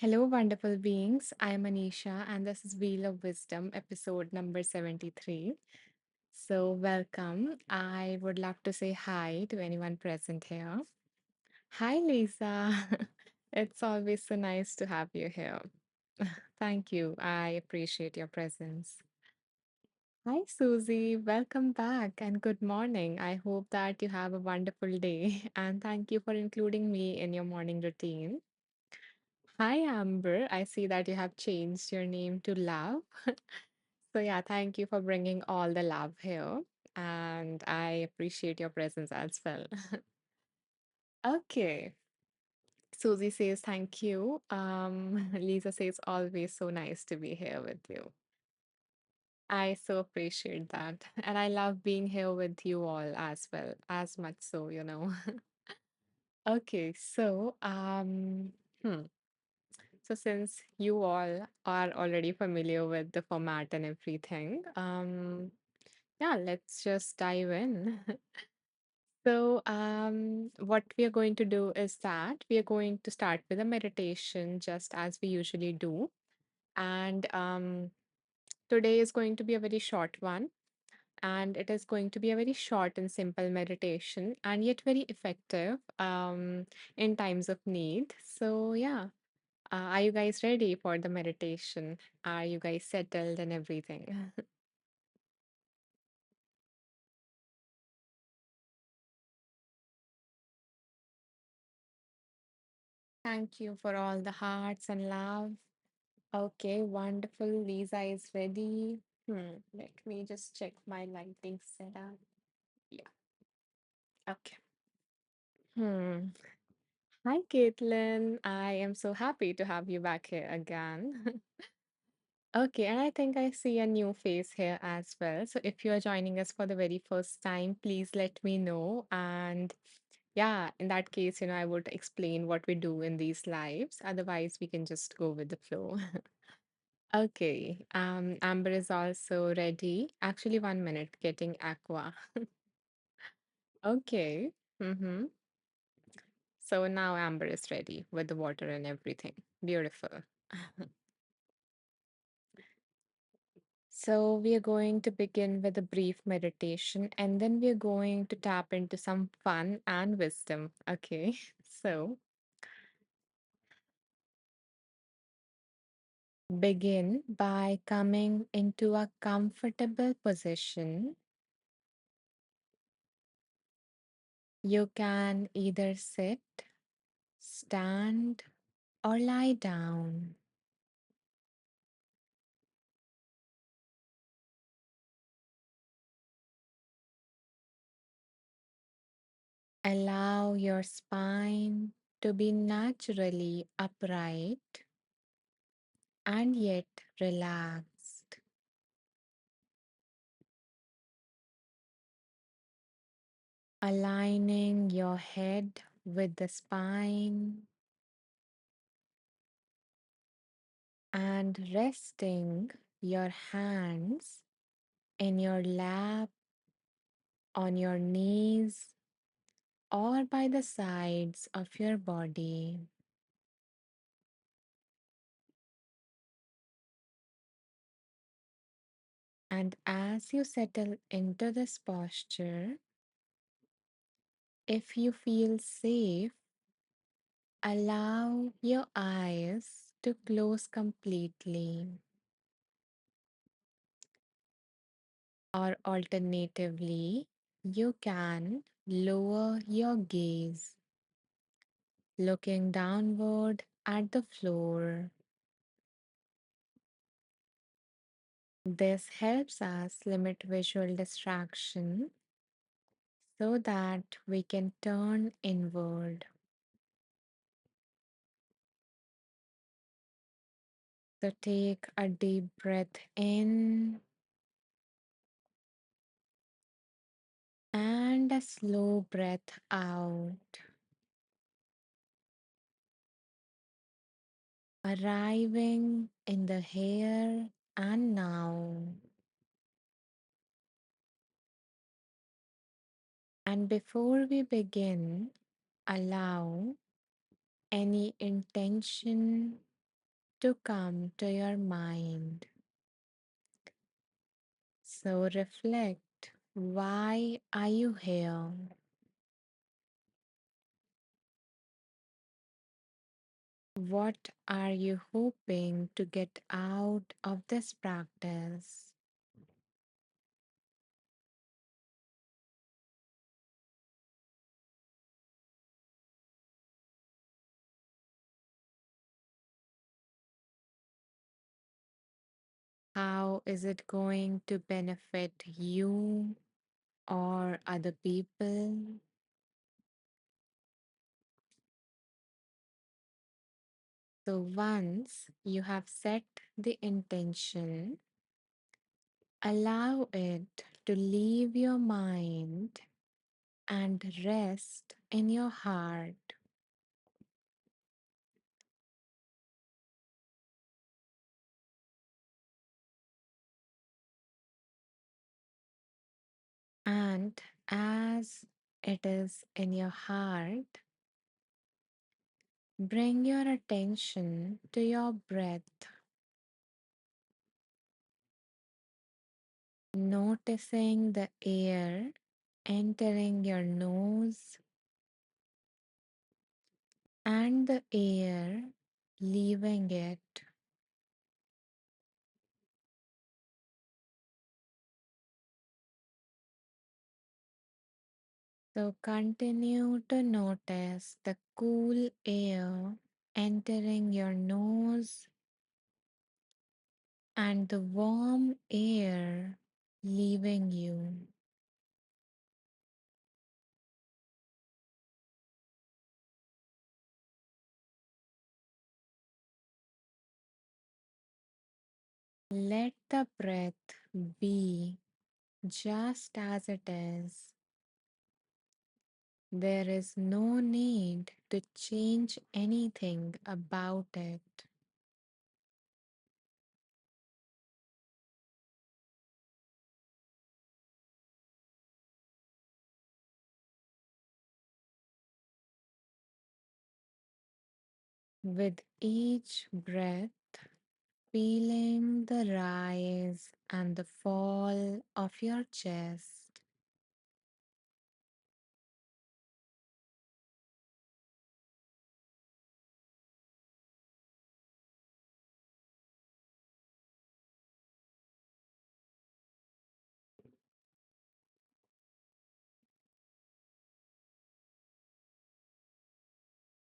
Hello, wonderful beings. I'm Anisha, and this is Wheel of Wisdom, episode number 73. So, welcome. I would love to say hi to anyone present here. Hi, Lisa. It's always so nice to have you here. Thank you. I appreciate your presence. Hi, Susie. Welcome back and good morning. I hope that you have a wonderful day, and thank you for including me in your morning routine. Hi, Amber. I see that you have changed your name to Love. So, yeah, thank you for bringing all the love here. And I appreciate your presence as well. Okay. Susie says thank you. Lisa says always so nice to be here with you. I so appreciate that. And I love being here with you all as well, as much so. Okay, hmm. So since you all are already familiar with the format and everything, yeah, let's just dive in. What we are going to do is that we are going to start with a meditation just as we usually do. And today is going to be a very short one, and it is going to be a very short and simple meditation, and yet very effective in times of need. So, yeah. Are you guys ready for the meditation? Are you guys settled and everything? Thank you for all the hearts and love. Okay, wonderful. Lisa is ready. Let me just check my lighting setup. Yeah, okay. Hmm. Hi, Caitlin. I am so happy to have you back here again. Okay, and I think I see a new face here as well. So if you are joining us for the very first time, please let me know. And yeah, in that case, I would explain what we do in these lives. Otherwise, we can just go with the flow. Okay, Amber is also ready. Actually, 1 minute, getting aqua. Okay. Mm-hmm. So now Amber is ready with the water and everything. Beautiful. So, we are going to begin with a brief meditation and then we are going to tap into some fun and wisdom. Okay, so begin by coming into a comfortable position. You can either sit, stand, or lie down. Allow your spine to be naturally upright and yet relaxed. Aligning your head with the spine and resting your hands in your lap, on your knees, or by the sides of your body. And as you settle into this posture, if you feel safe, allow your eyes to close completely, or alternatively, you can lower your gaze, looking downward at the floor. This helps us limit visual distraction so that we can turn inward. So take a deep breath in and a slow breath out, arriving in the here and now. And before we begin, allow any intention to come to your mind. So reflect, why are you here? What are you hoping to get out of this practice? How is it going to benefit you or other people? So once you have set the intention, allow it to leave your mind and rest in your heart. And as it is in your heart, bring your attention to your breath, noticing the air entering your nose and the air leaving it. So continue to notice the cool air entering your nose and the warm air leaving you. Let the breath be just as it is. There is no need to change anything about it. With each breath, feeling the rise and the fall of your chest,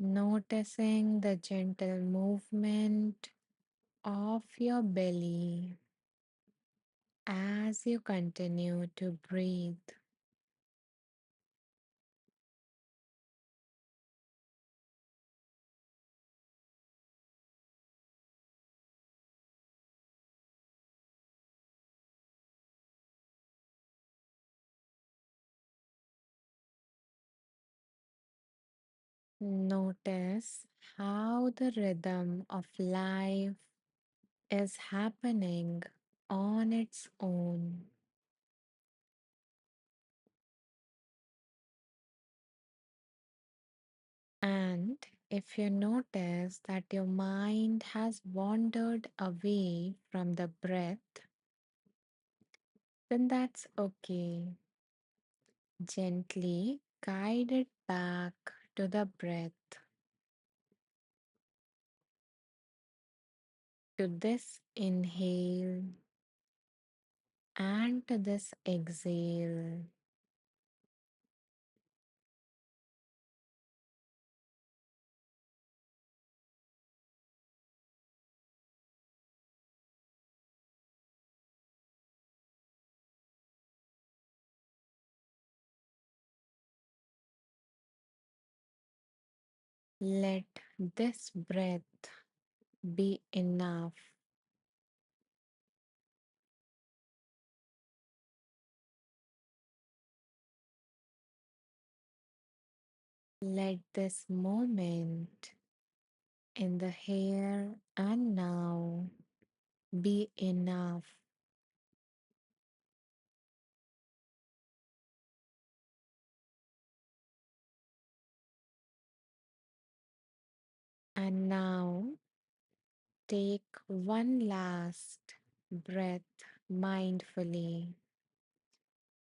noticing the gentle movement of your belly as you continue to breathe. Notice how the rhythm of life is happening on its own. And if you notice that your mind has wandered away from the breath, then that's okay. Gently guide it back to the breath, to this inhale and to this exhale. Let this breath be enough. Let this moment in the here and now be enough. And now take one last breath mindfully.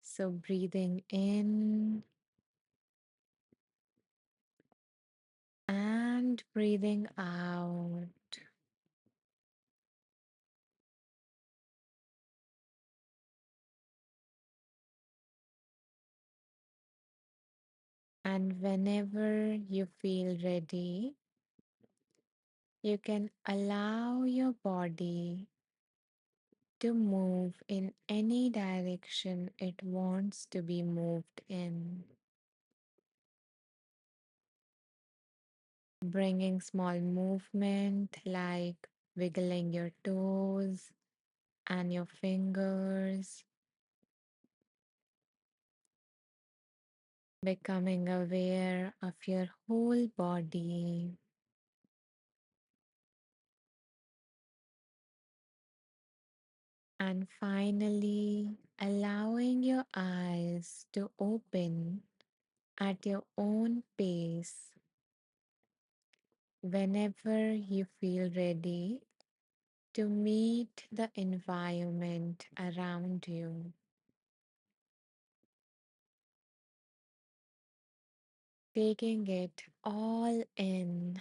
So, breathing in and breathing out. And whenever you feel ready, you can allow your body to move in any direction it wants to be moved in, bringing small movement like wiggling your toes and your fingers, becoming aware of your whole body. And finally, allowing your eyes to open at your own pace whenever you feel ready to meet the environment around you, taking it all in.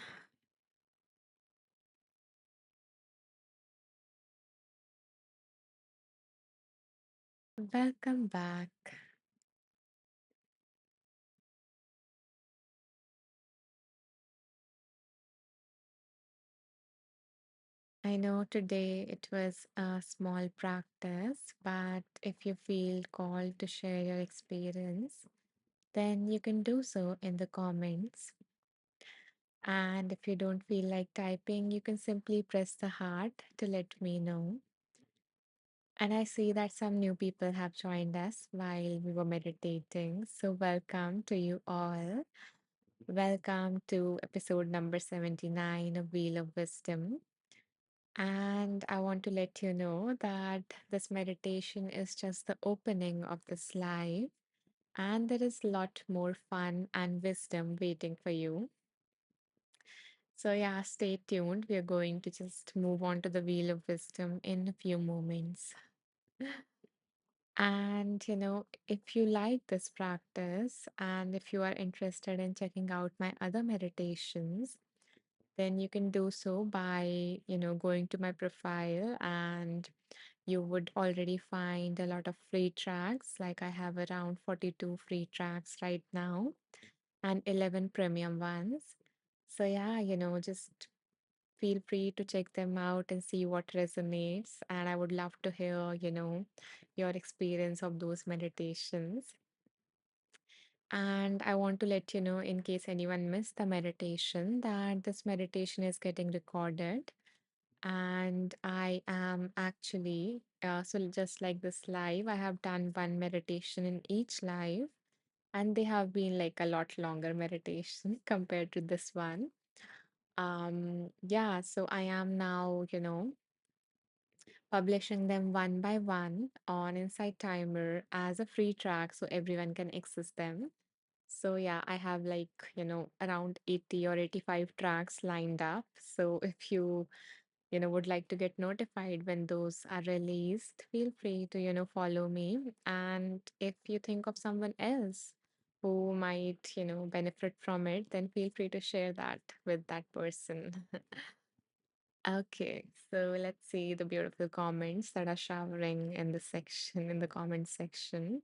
Welcome back. I know today it was a small practice, but if you feel called to share your experience, then you can do so in the comments. And if you don't feel like typing, you can simply press the heart to let me know. And I see that some new people have joined us while we were meditating. So, welcome to you all. Welcome to episode number 79 of Wheel of Wisdom. And I want to let you know that this meditation is just the opening of this live, and there is a lot more fun and wisdom waiting for you. So, yeah, stay tuned. We are going to just move on to the Wheel of Wisdom in a few moments. And, if you like this practice and if you are interested in checking out my other meditations, then you can do so by, going to my profile, and you would already find a lot of free tracks. Like I have around 42 free tracks right now and 11 premium ones. So, yeah, just feel free to check them out and see what resonates. And I would love to hear, your experience of those meditations. And I want to let you know, in case anyone missed the meditation, that this meditation is getting recorded. And I am actually, so just like this live, I have done one meditation in each live, and they have been like a lot longer meditation compared to this one. Yeah, so I am now, publishing them one by one on Insight Timer as a free track so everyone can access them. So yeah, I have like, around 80 or 85 tracks lined up. So if you, would like to get notified when those are released, feel free to, follow me. And if you think of someone else who might, benefit from it, then feel free to share that with that person. Okay, so let's see the beautiful comments that are showering in the section, in the comment section.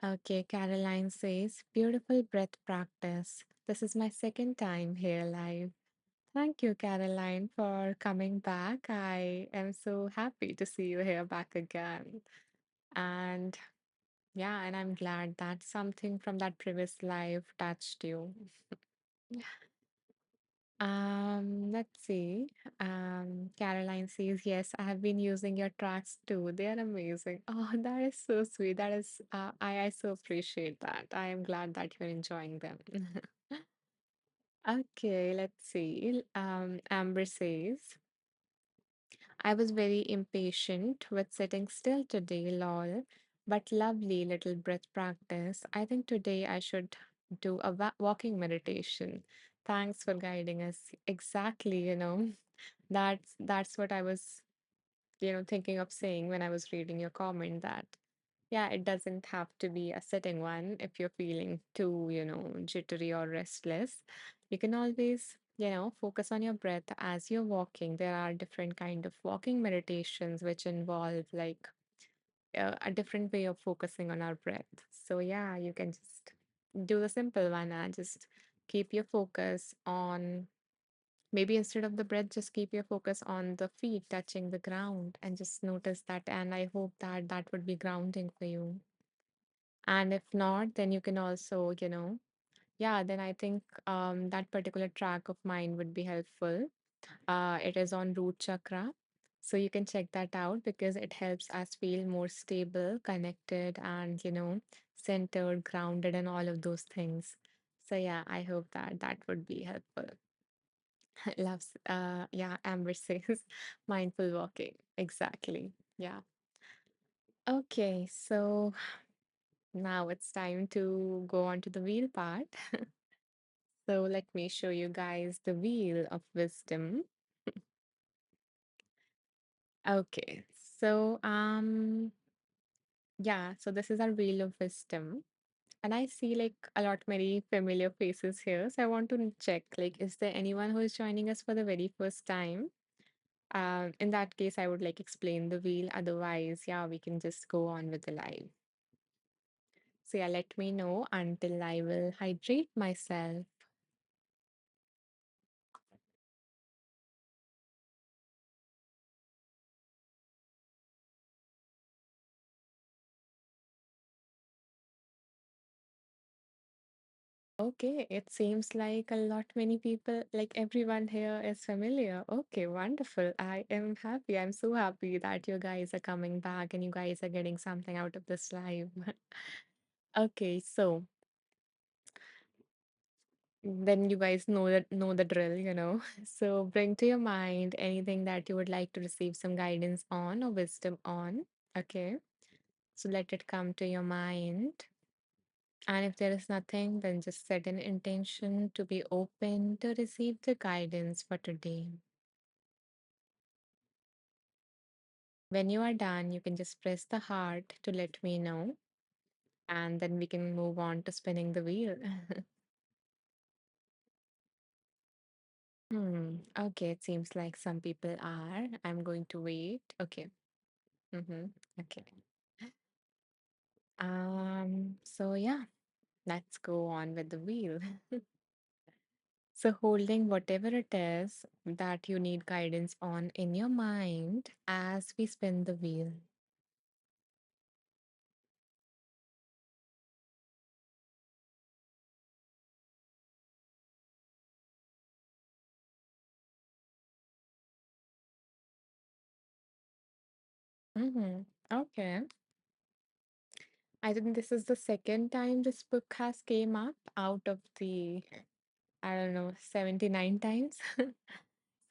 Okay, Caroline says, beautiful breath practice. This is my second time here live. Thank you, Caroline, for coming back. I am so happy to see you here back again. And yeah, and I'm glad that something from that previous live touched you. Let's see. Caroline says, yes, I have been using your tracks too. They are amazing. Oh, that is so sweet. That is, I so appreciate that. I am glad that you're enjoying them. Okay, let's see. Amber says, I was very impatient with sitting still today, lol, but lovely little breath practice. I think today I should do a walking meditation. Thanks for guiding us. Exactly, that's what I was, thinking of saying when I was reading your comment that, yeah, it doesn't have to be a sitting one if you're feeling too, jittery or restless. You can always, focus on your breath as you're walking. There are different kind of walking meditations which involve like a different way of focusing on our breath. So yeah, you can just do the simple one and just keep your focus on maybe instead of the breath, just keep your focus on the feet touching the ground and just notice that. And I hope that that would be grounding for you. And if not, then you can also, yeah, then I think that particular track of mine would be helpful. It is on root chakra. So you can check that out because it helps us feel more stable, connected, and, centered, grounded, and all of those things. So yeah, I hope that that would be helpful. Loves, yeah, Amber says mindful walking. Exactly. Yeah. Okay, so now it's time to go on to the wheel part. So let me show you guys the wheel of wisdom. Okay, so yeah, so this is our wheel of wisdom. And I see like a lot many familiar faces here. So I want to check like is there anyone who is joining us for the very first time? In that case, I would like explain the wheel. Otherwise, yeah, we can just go on with the live. So yeah, let me know until I will hydrate myself. Okay, it seems like a lot many people, like everyone here is familiar. Okay, wonderful. I am happy. I'm so happy that you guys are coming back and you guys are getting something out of this live. Okay, so then you guys know the drill. So bring to your mind anything that you would like to receive some guidance on or wisdom on. Okay. So let it come to your mind. And if there is nothing, then just set an intention to be open to receive the guidance for today. When you are done, you can just press the heart to let me know, and then we can move on to spinning the wheel. Okay, it seems like some people are. I'm going to wait. Okay. Mm-hmm. Okay. So yeah, let's go on with the wheel. So, holding whatever it is that you need guidance on in your mind as we spin the wheel. Mm-hmm. Okay. I think this is the second time this book has came up out of the, I don't know, 79 times. So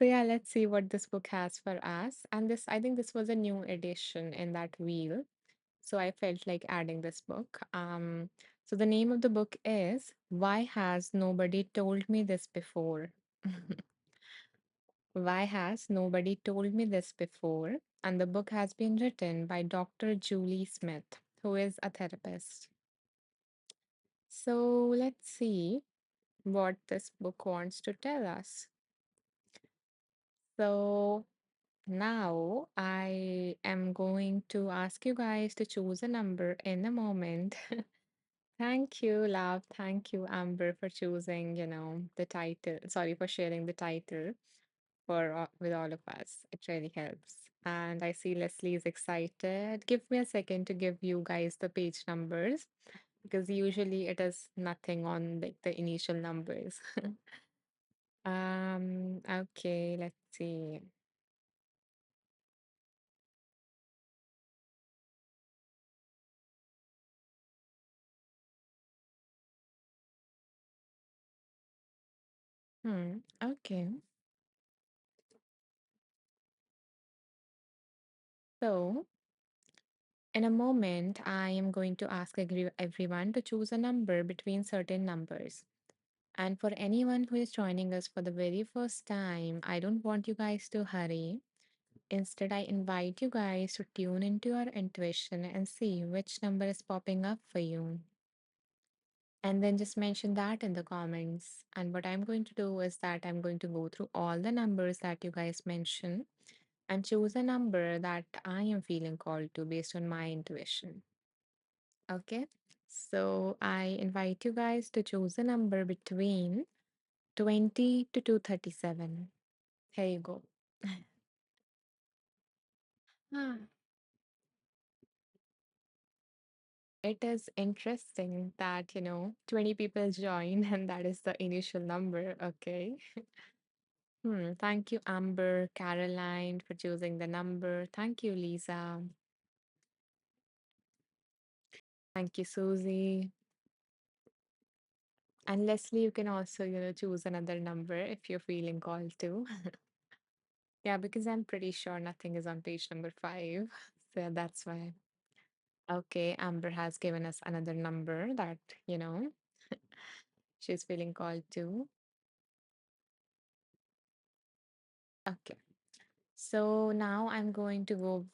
yeah, let's see what this book has for us. And this, I think this was a new edition in that wheel. So I felt like adding this book. So the name of the book is Why Has Nobody Told Me This Before? Why has nobody told me this before? And the book has been written by Dr. Julie Smith, who is a therapist. So let's see what this book wants to tell us. So now I am going to ask you guys to choose a number in a moment. Thank you, love. Thank you, Amber, for choosing, the title. Sorry for sharing the title for with all of us. It really helps. And I see Leslie is excited. Give me a second to give you guys the page numbers because usually it is nothing on like the initial numbers. Okay, let's see. Okay. So in a moment, I am going to ask everyone to choose a number between certain numbers. And for anyone who is joining us for the very first time, I don't want you guys to hurry. Instead, I invite you guys to tune into your intuition and see which number is popping up for you. And then just mention that in the comments. And what I'm going to do is that I'm going to go through all the numbers that you guys mention and choose a number that I am feeling called to based on my intuition. Okay. So I invite you guys to choose a number between 20 to 237. Here you go. Ah, it is interesting that, 20 people join and that is the initial number. Okay. Thank you, Amber, Caroline, for choosing the number. Thank you, Lisa. Thank you, Susie. And Leslie, you can also, choose another number if you're feeling called to. Yeah, because I'm pretty sure nothing is on page number 5. So that's why. Okay, Amber has given us another number that, you know, she's feeling called to. Okay. So now I'm going to go,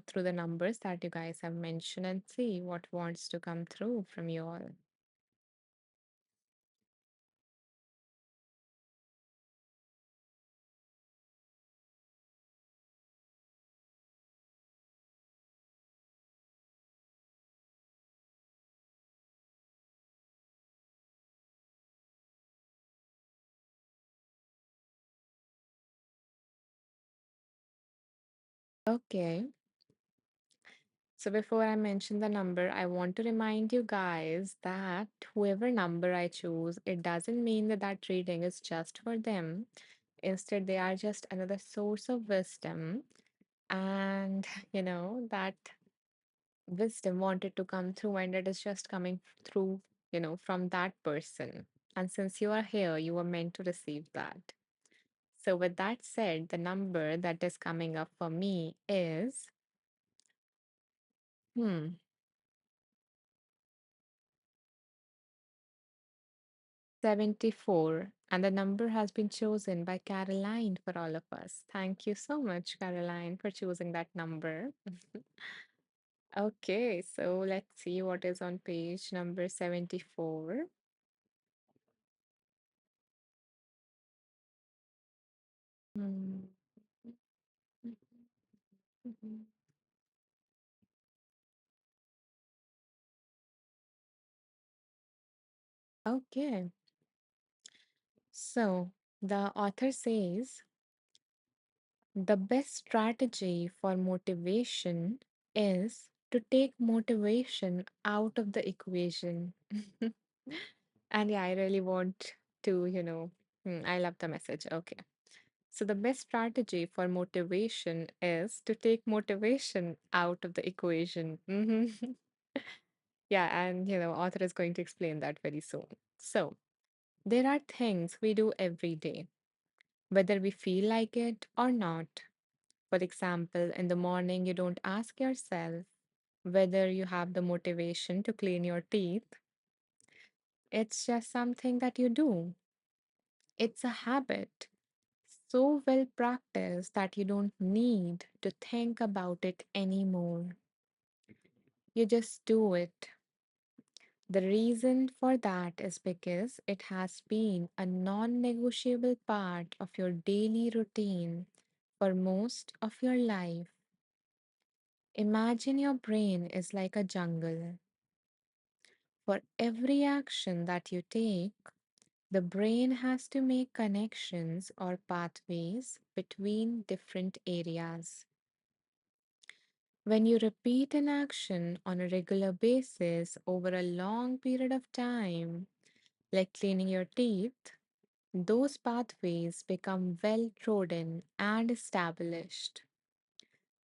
through the numbers that you guys have mentioned and see what wants to come through from you all. Okay. So before I mention the number, I want to remind you guys that whoever number I choose, it doesn't mean that that reading is just for them. Instead, they are just another source of wisdom. And, that wisdom wanted to come through and it is just coming through, from that person. And since you are here, you were meant to receive that. So, with that said, the number that is coming up for me is, hmm, 74. And the number has been chosen by Caroline for all of us. Thank you so much, Caroline, for choosing that number. Okay, so let's see what is on page number 74. Hmm. Okay, so the author says the best strategy for motivation is to take motivation out of the equation. And yeah, I really want to, I love the message. Okay. So the best strategy for motivation is to take motivation out of the equation. Yeah, and author is going to explain that very soon. So there are things we do every day, whether we feel like it or not. For example, in the morning, you don't ask yourself whether you have the motivation to clean your teeth. It's just something that you do. It's a habit so well practiced that you don't need to think about it anymore. You just do it. The reason for that is because it has been a non negotiable part of your daily routine for most of your life. Imagine your brain is like a jungle. For every action that you take, the brain has to make connections or pathways between different areas. When you repeat an action on a regular basis over a long period of time, like cleaning your teeth, those pathways become well trodden and established.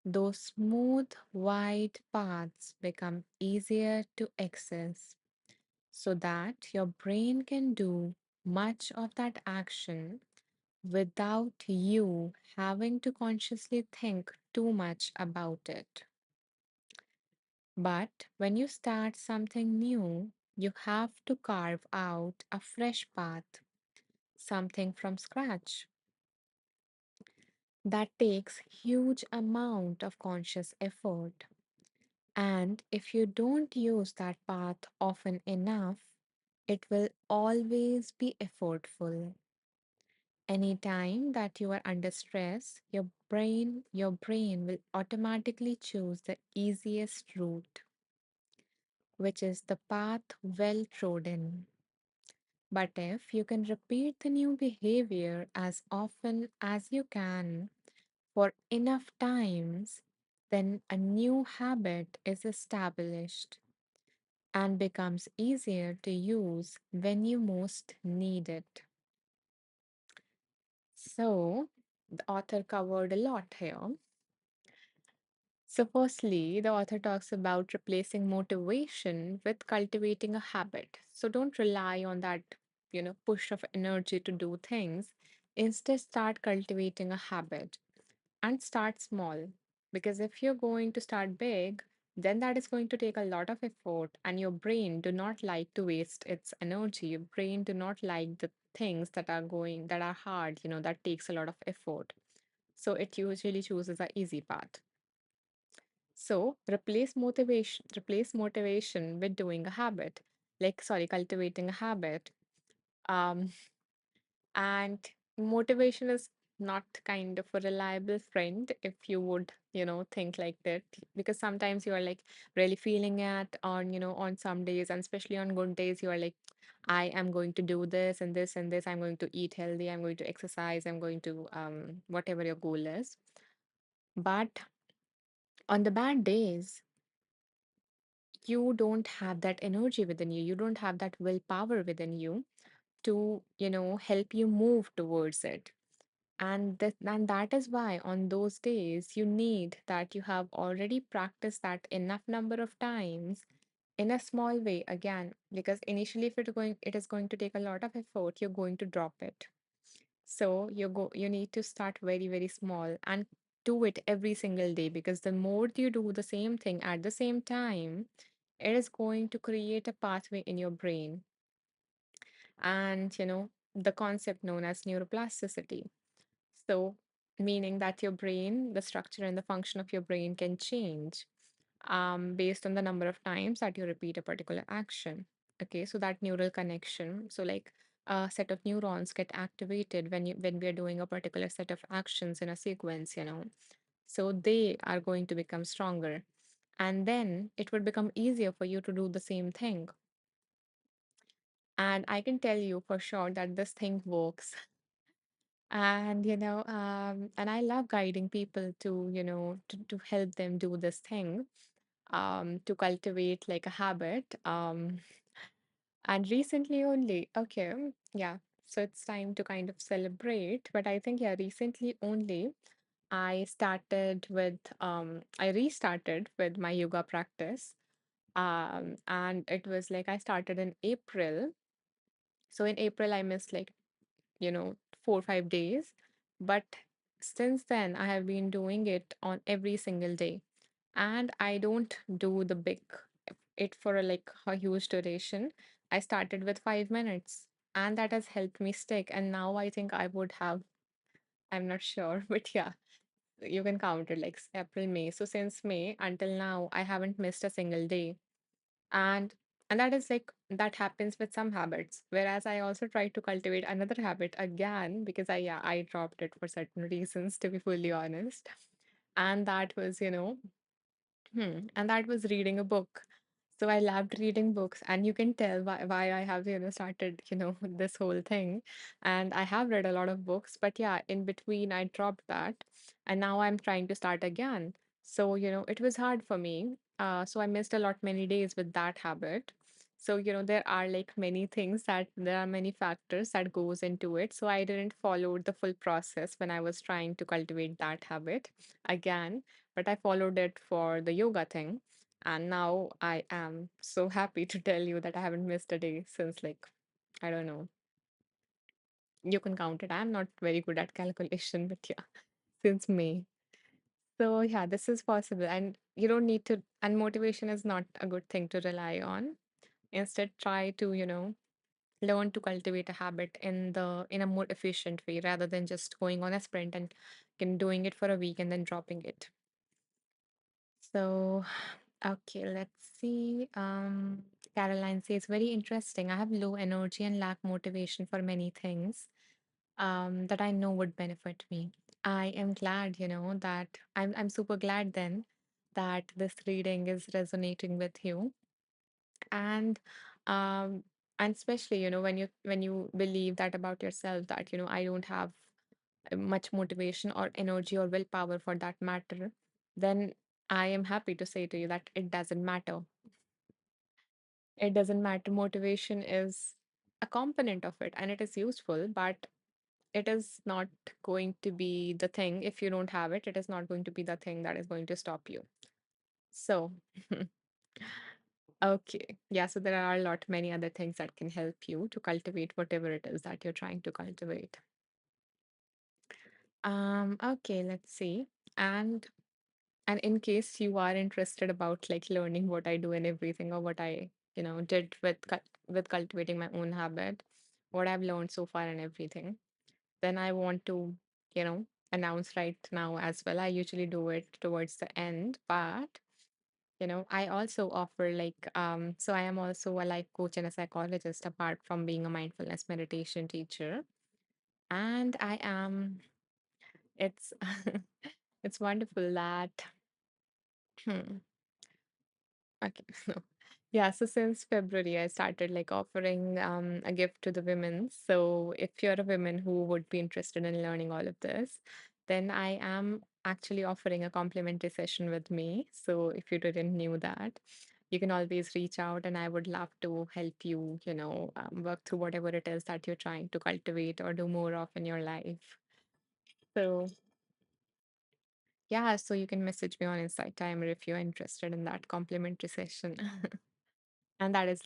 Those smooth, wide paths become easier to access so that your brain can do much of that action without you having to consciously think too much about it. But when you start something new, You have to carve out a fresh path, something from scratch. That takes huge amount of conscious effort. And if you don't use that path often enough, it will always be effortful. Anytime that you are under stress, your brain will automatically choose the easiest route, which is the path well trodden. But if you can repeat the new behavior as often as you can for enough times, then a new habit is established and becomes easier to use when you most need it. So, the author covered a lot here. So, firstly, the author talks about replacing motivation with cultivating a habit. So, don't rely on that, push of energy to do things. Instead, start cultivating a habit and start small. Because if you're going to start big, then that is going to take a lot of effort, and your brain do not like to waste its energy. Your brain do not like the things that are hard, that takes a lot of effort. So it usually chooses a easy path. So replace motivation with doing a habit. Like, sorry, cultivating a habit. Um, and motivation is not kind of a reliable friend if you would, think like that. Because sometimes you are like really feeling it on, on some days, and especially on good days, you are like, I am going to do this and this and this. I'm going to eat healthy. I'm going to exercise. I'm going to, whatever your goal is. But on the bad days, you don't have that energy within you. You don't have that willpower within you to, help you move towards it. And that is why on those days you need that you have already practiced that enough number of times in a small way again, because initially if it is going to take a lot of effort, you're going to drop it. So you need to start very, very small and do it every single day, because the more you do the same thing at the same time, it is going to create a pathway in your brain. And the concept known as neuroplasticity. So, meaning that your brain, the structure and the function of your brain can change based on the number of times that you repeat a particular action. Okay, so that neural connection. So, like a set of neurons get activated when we are doing a particular set of actions in a sequence. So they are going to become stronger, and then it would become easier for you to do the same thing. And I can tell you for sure that this thing works. And I love guiding people to, to help them do this thing, to cultivate like a habit. And recently only, okay, yeah, so it's time to kind of celebrate. But I think, yeah, recently only I restarted with my yoga practice. And it was like I started in April. So in April, I missed like, 4 or 5 days. But since then, I have been doing it on every single day. And I don't do the big, it for like a huge duration. I started with 5 minutes, and that has helped me stick. And now I think I would have, I'm not sure, but yeah, you can count it like April, May. So since May until now, I haven't missed a single day. And and that is like that happens with some habits, whereas I also try to cultivate another habit again, because I dropped it for certain reasons, to be fully honest. And that was, and that was reading a book. So I loved reading books, and you can tell why I have, started, this whole thing. And I have read a lot of books, but yeah, in between I dropped that, and now I'm trying to start again. So, it was hard for me. So I missed a lot many days with that habit. So, there are like many things that there are many factors that goes into it. So I didn't follow the full process when I was trying to cultivate that habit again, but I followed it for the yoga thing. And now I am so happy to tell you that I haven't missed a day since, like, I don't know, you can count it. I'm not very good at calculation, but yeah, since May. So yeah, this is possible. And you don't need to, and motivation is not a good thing to rely on. Instead, try to, learn to cultivate a habit in a more efficient way rather than just going on a sprint and doing it for a week and then dropping it. So, okay, let's see. Caroline says, very interesting. I have low energy and lack motivation for many things that I know would benefit me. I am glad, that I'm super glad then that this reading is resonating with you. And um and especially, when you believe that about yourself, that, I don't have much motivation or energy or willpower for that matter, then I am happy to say to you that it doesn't matter. It doesn't matter. Motivation is a component of it and it is useful, but it is not going to be the thing. If you don't have it, it is not going to be the thing that is going to stop you. So, okay. Yeah, so there are a lot many other things that can help you to cultivate whatever it is that you're trying to cultivate. Okay, let's see. And And in case you are interested about like learning what I do and everything, or what I, did with with cultivating my own habit, what I've learned so far and everything, then I want to, announce right now as well. I usually do it towards the end, but I also offer like so I am also a life coach and a psychologist apart from being a mindfulness meditation teacher. And I am it's it's wonderful that Okay. So, yeah, so since February, I started like offering a gift to the women. So if you're a woman who would be interested in learning all of this, then I am actually offering a complimentary session with me. So if you didn't knew that, you can always reach out and I would love to help you, work through whatever it is that you're trying to cultivate or do more of in your life. So yeah, so you can message me on Insight Timer if you're interested in that complimentary session. And that is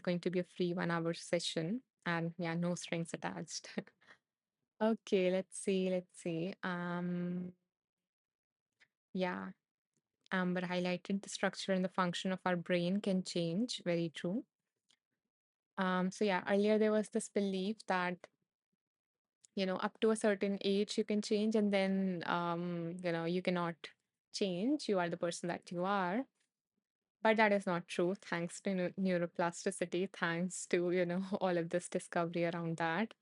going to be a free 1 hour session. And yeah, no strings attached. Okay, let's see. Let's see. Yeah, Amber highlighted the structure and the function of our brain can change. Very true. So yeah, earlier there was this belief that, up to a certain age you can change, and then you cannot change. You are the person that you are. But that is not true, thanks to neuroplasticity, thanks to, all of this discovery around that.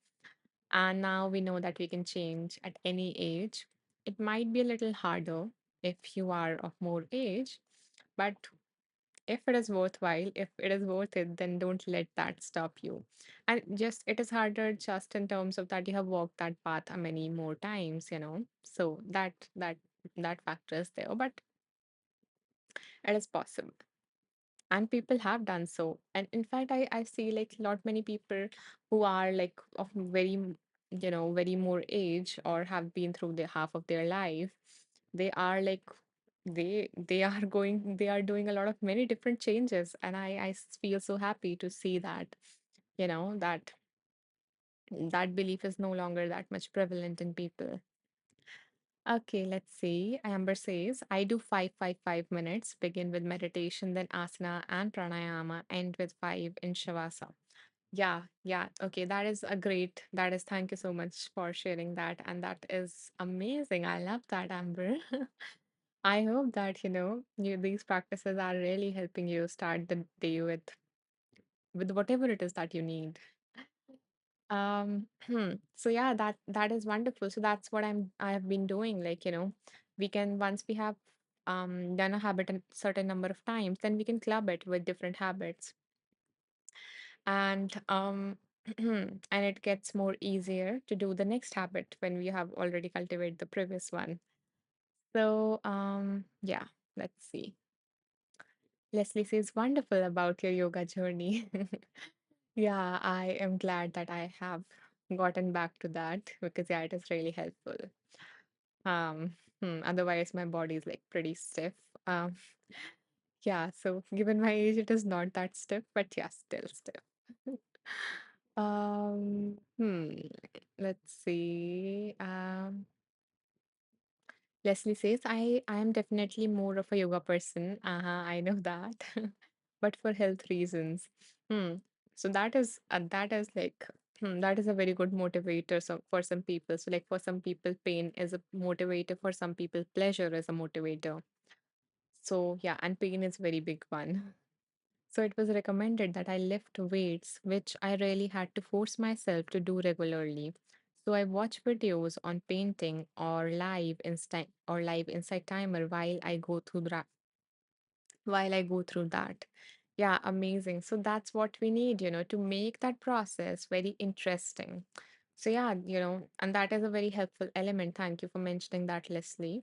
And now we know that we can change at any age. It might be a little harder if you are of more age, but if it is worthwhile, if it is worth it, then don't let that stop you. And just it is harder just in terms of that you have walked that path a many more times, So that factor is there, but it is possible. And people have done so. And in fact, I see like lot many people who are like of very very more age or have been through the half of their life. They are like they are going they are doing a lot of many different changes, and I feel so happy to see that that that belief is no longer that much prevalent in people. Okay, let's see. Amber says, I do 5 5 5 minutes, begin with meditation, then asana and pranayama, end with five in shavasa. Yeah, yeah. Okay, that is a that is, thank you so much for sharing that. And that is amazing. I love that, Amber. I hope that, these practices are really helping you start the day with whatever it is that you need. So yeah, that is wonderful. So that's what I have been doing. Like, we can once we have done a habit a certain number of times, then we can club it with different habits. And and it gets more easier to do the next habit when we have already cultivated the previous one. So yeah, let's see. Leslie says wonderful about your yoga journey. Yeah, I am glad that I have gotten back to that because yeah, it is really helpful. Otherwise my body is like pretty stiff. Um, yeah, so given my age, it is not that stiff, but yeah, still stiff. Hmm, let's see. Leslie says, I am definitely more of a yoga person. I know that, but for health reasons. Hmm. So that is like that is a very good motivator for some people. So like for some people, pain is a motivator. For some people, pleasure is a motivator. So yeah, and pain is a very big one. So it was recommended that I lift weights, which I really had to force myself to do regularly. So I watch videos on painting or live inside timer while I go through that. Yeah, amazing. So that's what we need, to make that process very interesting. So yeah, and that is a very helpful element. Thank you for mentioning that, Leslie.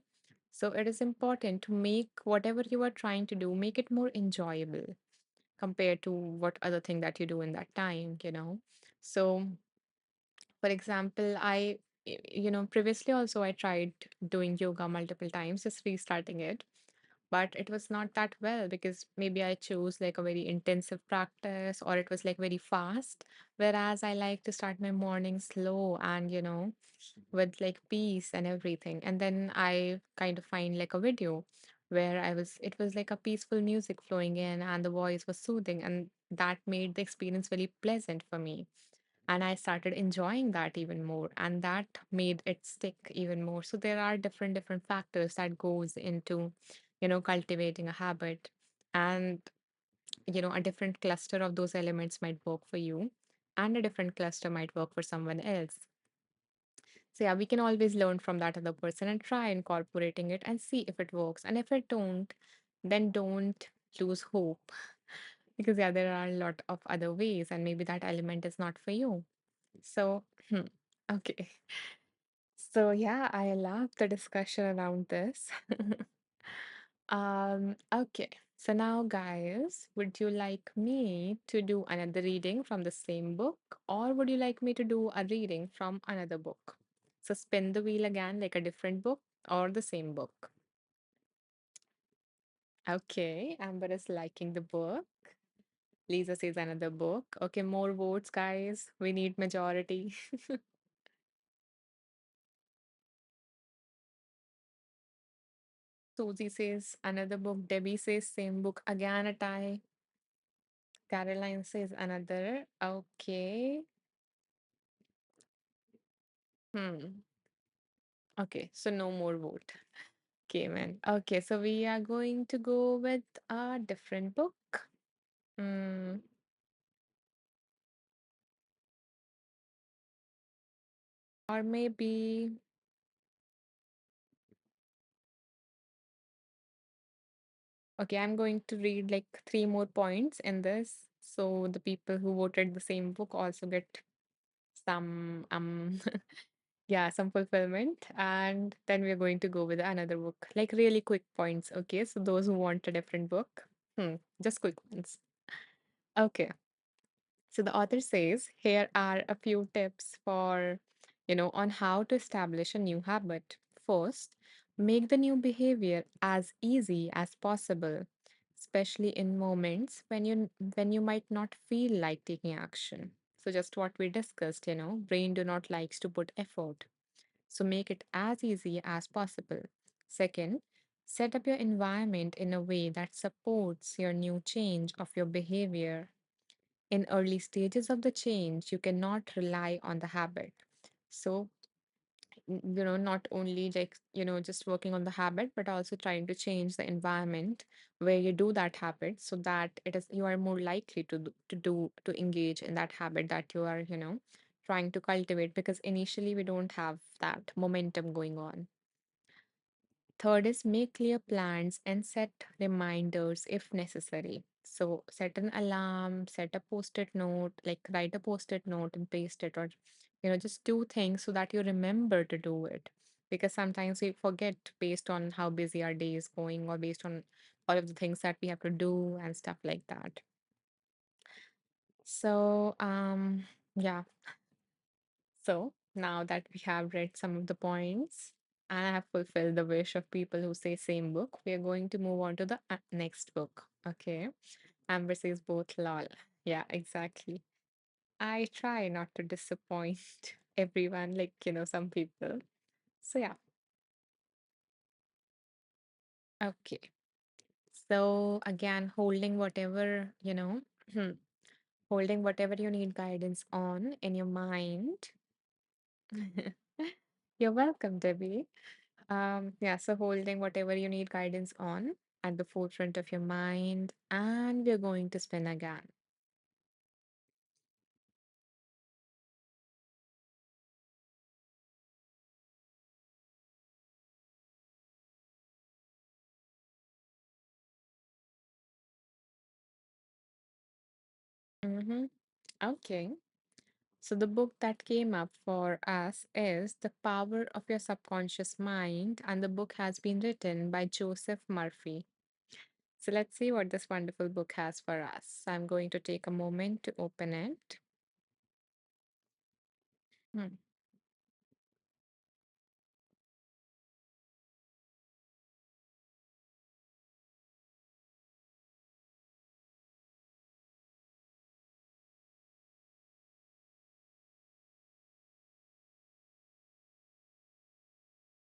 So it is important to make whatever you are trying to do, make it more enjoyable compared to what other thing that you do in that time. So, for example, previously also I tried doing yoga multiple times, just restarting it, but it was not that well because maybe I chose like a very intensive practice or it was like very fast. Whereas I like to start my morning slow and, with like peace and everything. And then I kind of find like a video where it was like a peaceful music flowing in and the voice was soothing and that made the experience very pleasant for me. And I started enjoying that even more and that made it stick even more. So there are different factors that goes into, cultivating a habit. And, a different cluster of those elements might work for you and a different cluster might work for someone else. So yeah, we can always learn from that other person and try incorporating it and see if it works. And if it don't, then don't lose hope. Because yeah, there are a lot of other ways and maybe that element is not for you. So okay. So yeah, I love the discussion around this. Okay. So now guys, would you like me to do another reading from the same book or would you like me to do a reading from another book? So spin the wheel again, like a different book or the same book. Okay, Amber is liking the book. Lisa says another book. Okay, more votes, guys. We need majority. Susie says another book. Debbie says same book. Again, a tie. Caroline says another. Okay. Hmm. Okay, so no more vote. Came in. Okay, so we are going to go with a different book. Hmm. Or maybe, okay, I'm going to read like three more points in this. So the people who voted the same book also get some yeah, some fulfillment. And then we're going to go with another book. Like really quick points. Okay. So those who want a different book, just quick ones. Okay. So the author says, here are a few tips on how to establish a new habit. First, make the new behavior as easy as possible, especially in moments when you might not feel like taking action. So just what we discussed, brain do not likes to put effort. So make it as easy as possible. Second, set up your environment in a way that supports your new change of your behavior. In early stages of the change, you cannot rely on the habit. So, not only like, just working on the habit, but also trying to change the environment where you do that habit so that you are more likely to engage in that habit that you are, trying to cultivate because initially we don't have that momentum going on. Third is make clear plans and set reminders if necessary. So set an alarm, set a post-it note, like write a post-it note and paste it, or just do things so that you remember to do it. Because sometimes we forget based on how busy our day is going or based on all of the things that we have to do and stuff like that. So yeah, so now that we have read some of the points and I have fulfilled the wish of people who say same book, we are going to move on to the next book. Okay. Amber says both lol. Yeah, exactly. I try not to disappoint everyone, like, some people. So yeah. Okay. So again, holding whatever, holding whatever you need guidance on in your mind. You're welcome, Debbie. Yeah, so holding whatever you need guidance on at the forefront of your mind, and we're going to spin again. Mm-hmm. Okay. So the book that came up for us is The Power of Your Subconscious Mind, and the book has been written by Joseph Murphy. So let's see what this wonderful book has for us. I'm going to take a moment to open it. Hmm.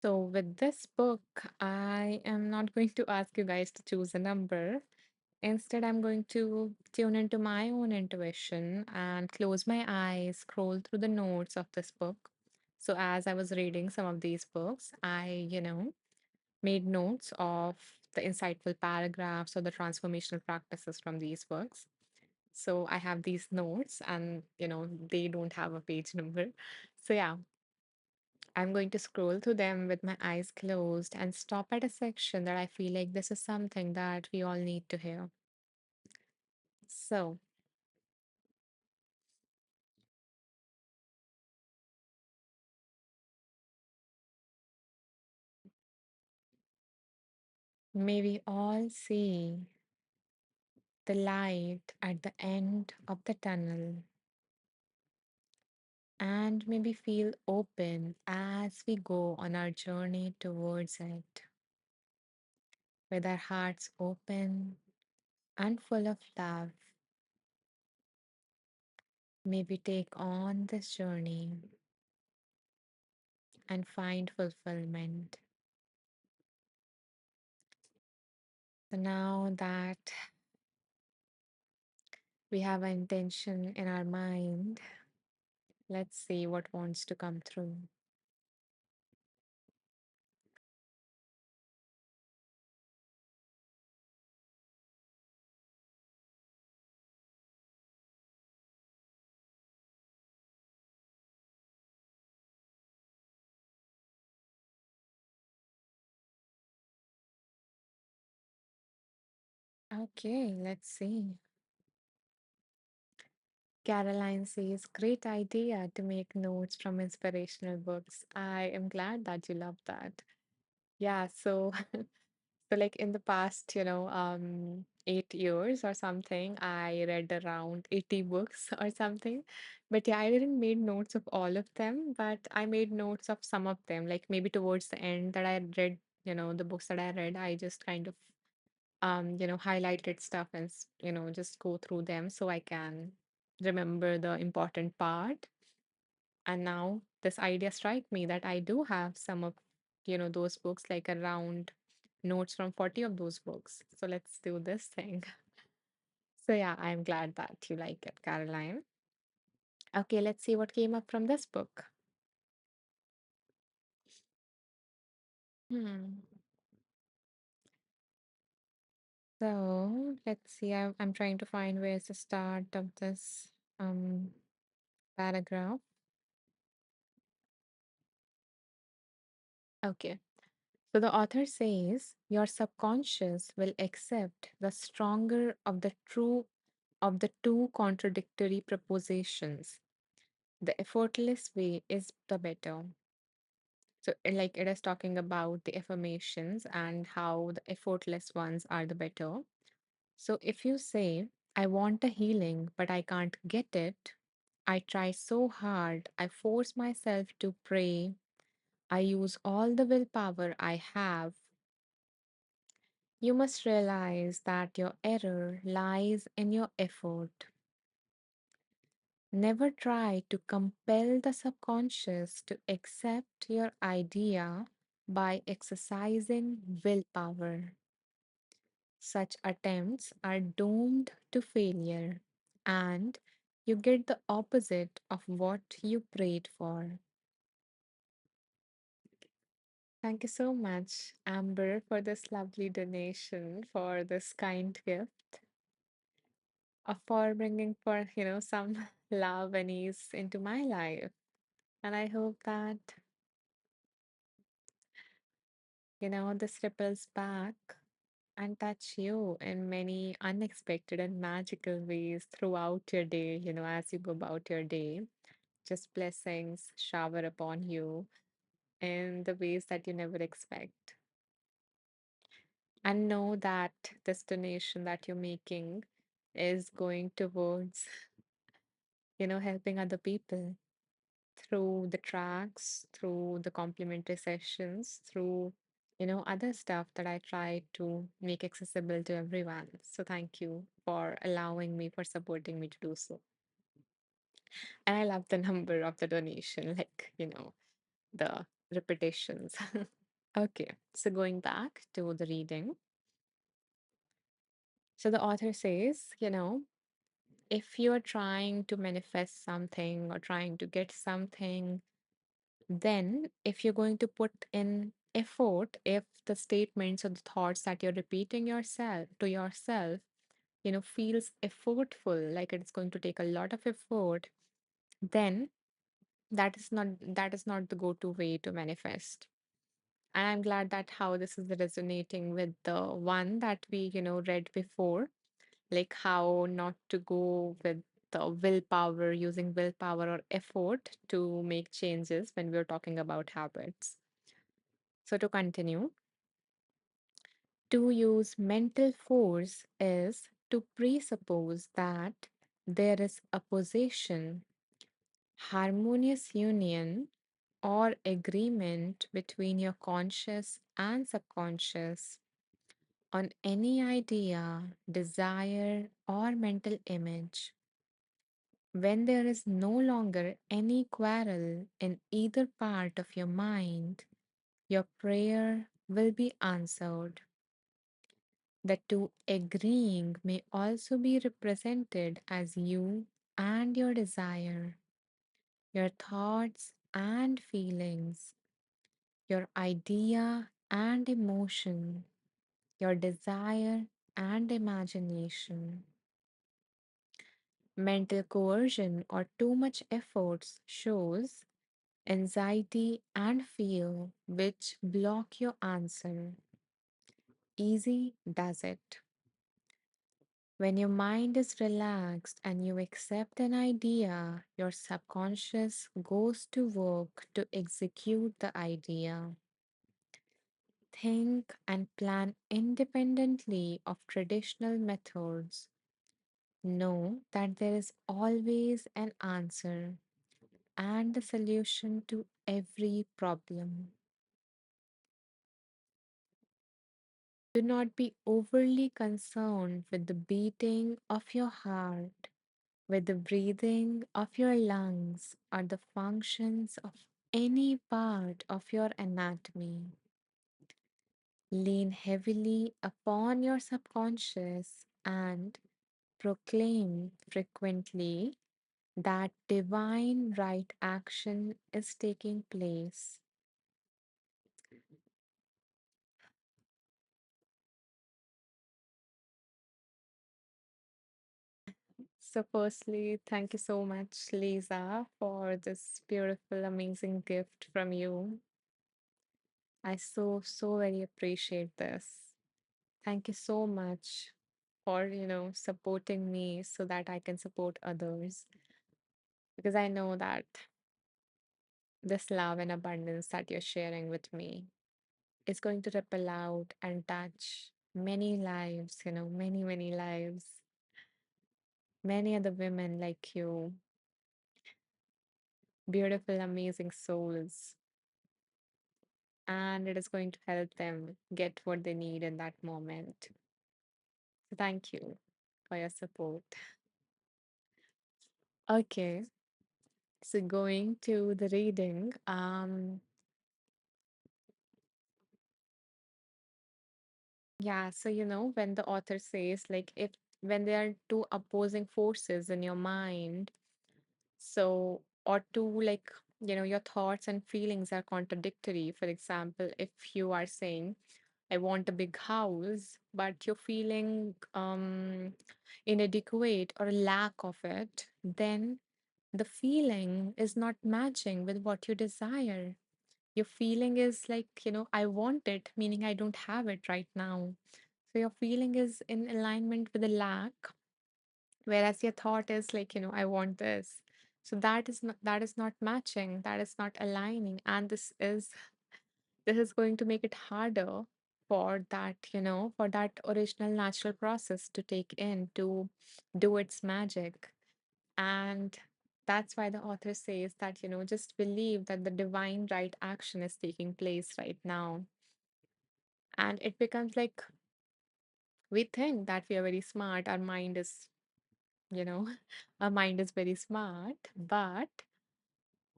So, with this book, I am not going to ask you guys to choose a number. Instead, I'm going to tune into my own intuition and close my eyes, scroll through the notes of this book. So, as I was reading some of these books, I made notes of the insightful paragraphs or the transformational practices from these books. So, I have these notes and they don't have a page number. So, yeah, I'm going to scroll through them with my eyes closed and stop at a section that I feel like this is something that we all need to hear. So, may we all see the light at the end of the tunnel and maybe feel open as we go on our journey towards it, with our hearts open and full of love. May we take on this journey and find fulfillment. So now that we have an intention in our mind, let's see what wants to come through. Okay, let's see. Caroline says, great idea to make notes from inspirational books. I am glad that you love that. Yeah, so so like in the past 8 years or something, I read around 80 books or something. But yeah, I didn't make notes of all of them, but I made notes of some of them. Like maybe towards the end that I read the books that I read, I just kind of highlighted stuff and just go through them so I can remember the important part. And now this idea strike me that I do have some of those books, like around notes from 40 of those books. So let's do this thing. So yeah, I'm glad that you like it, Caroline. Okay, let's see what came up from this book. Hmm. So let's see. I'm trying to find where's the start of this um paragraph. Okay. So the author says your subconscious will accept the stronger of the true of the two contradictory propositions. The effortless way is the better. So like it is talking about the affirmations and how the effortless ones are the better. So if you say, I want a healing, but I can't get it, I try so hard, I force myself to pray, I use all the willpower I have. You must realize that your error lies in your effort. Never try to compel the subconscious to accept your idea by exercising willpower. Such attempts are doomed to failure. and you get the opposite of what you prayed for. Thank you so much, Amber, for this lovely donation, for this kind gift, for bringing for, some love and ease into my life. And I hope that, this ripples back and touch you in many unexpected and magical ways throughout your day, as you go about your day. Just blessings shower upon you in the ways that you never expect. And know that this donation that you're making is going towards, helping other people through the tracks, through the complimentary sessions, through, other stuff that I try to make accessible to everyone. So thank you for allowing me, for supporting me to do so. And I love the number of the donation, like, the repetitions. Okay, so going back to the reading. So the author says, if you're trying to manifest something or trying to get something, then if you're going to put in effort, if the statements or the thoughts that you're repeating yourself to yourself, feels effortful, like it's going to take a lot of effort, then that is not the go-to way to manifest. And I'm glad that how this is resonating with the one that we, read before, like how not to go with the willpower, using willpower or effort to make changes when we're talking about habits. So, to continue, to use mental force is to presuppose that there is a possession, harmonious union, or agreement between your conscious and subconscious on any idea, desire, or mental image. When there is no longer any quarrel in either part of your mind, your prayer will be answered. The two agreeing may also be represented as you and your desire, your thoughts and feelings, your idea and emotion, your desire and imagination. Mental coercion or too much efforts shows anxiety and fear which block your answer. Easy does it. When your mind is relaxed and you accept an idea, your subconscious goes to work to execute the idea. Think and plan independently of traditional methods. Know that there is always an answer and a solution to every problem. Do not be overly concerned with the beating of your heart, with the breathing of your lungs, or the functions of any part of your anatomy. Lean heavily upon your subconscious and proclaim frequently that divine right action is taking place. So, firstly, thank you so much, Lisa, for this beautiful, amazing gift from you. I so very appreciate this. Thank you so much for, supporting me so that I can support others. Because I know that this love and abundance that you're sharing with me is going to ripple out and touch many lives, many lives, many other women like you, beautiful, amazing souls, and it is going to help them get what they need in that moment. So thank you for your support. Okay, so going to the reading. Yeah, so when the author says like if when there are two opposing forces in your mind. So, or two, like, your thoughts and feelings are contradictory. For example, if you are saying, I want a big house, but you're feeling inadequate or a lack of it, then the feeling is not matching with what you desire. Your feeling is like, I want it, meaning I don't have it right now. So your feeling is in alignment with the lack, whereas your thought is like, I want this. So that is not matching, that is not aligning, and this is going to make it harder for that original natural process to take in, to do its magic. And that's why the author says that, just believe that the divine right action is taking place right now. And it becomes like we think that we are very smart, our mind is, you know, our mind is very smart. But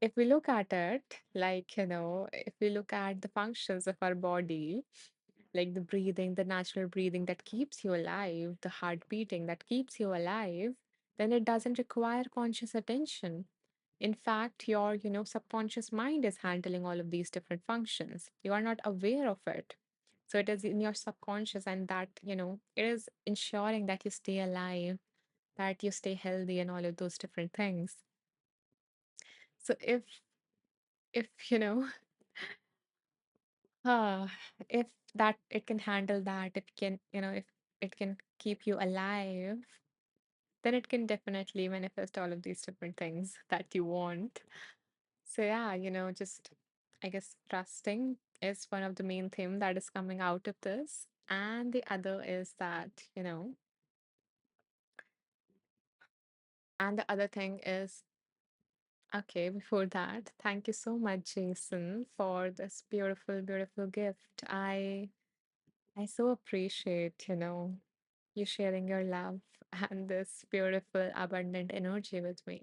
if we look at it, like, if we look at the functions of our body, like the breathing, the natural breathing that keeps you alive, the heart beating that keeps you alive, then it doesn't require conscious attention. In fact, your, subconscious mind is handling all of these different functions. You are not aware of it. So it is in your subconscious, and that, it is ensuring that you stay alive, that you stay healthy, and all of those different things. So if uh, if that it can handle that, it can, if it can keep you alive, then it can definitely manifest all of these different things that you want. So yeah, just I guess trusting is one of the main theme that is coming out of this. And the other is that, and the other thing is, okay, before that, thank you so much, Jason, for this beautiful, beautiful gift. I so appreciate, you sharing your love and this beautiful, abundant energy with me.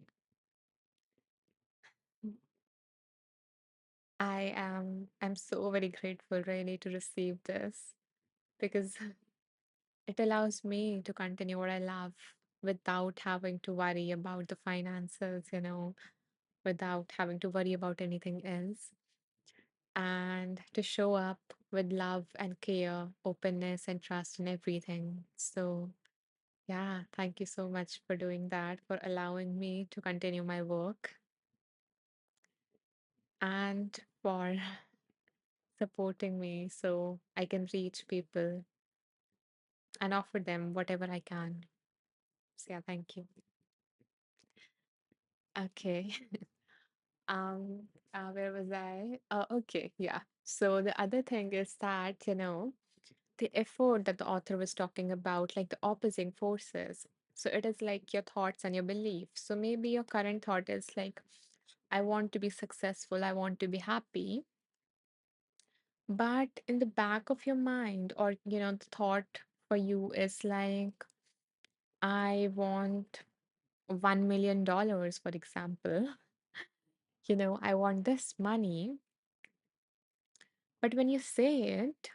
I'm so very grateful really to receive this, because it allows me to continue what I love without having to worry about the finances, without having to worry about anything else, and to show up with love and care, openness and trust in everything. So, yeah, thank you so much for doing that, for allowing me to continue my work, and for supporting me so I can reach people and offer them whatever I can. So, yeah, thank you. Okay. Where was I? Okay, yeah. So the other thing is that, the effort that the author was talking about, like the opposing forces. So it is like your thoughts and your beliefs. So maybe your current thought is like, I want to be successful, I want to be happy. But in the back of your mind, or, the thought for you is like, I want $1 million, for example. I want this money. But when you say it,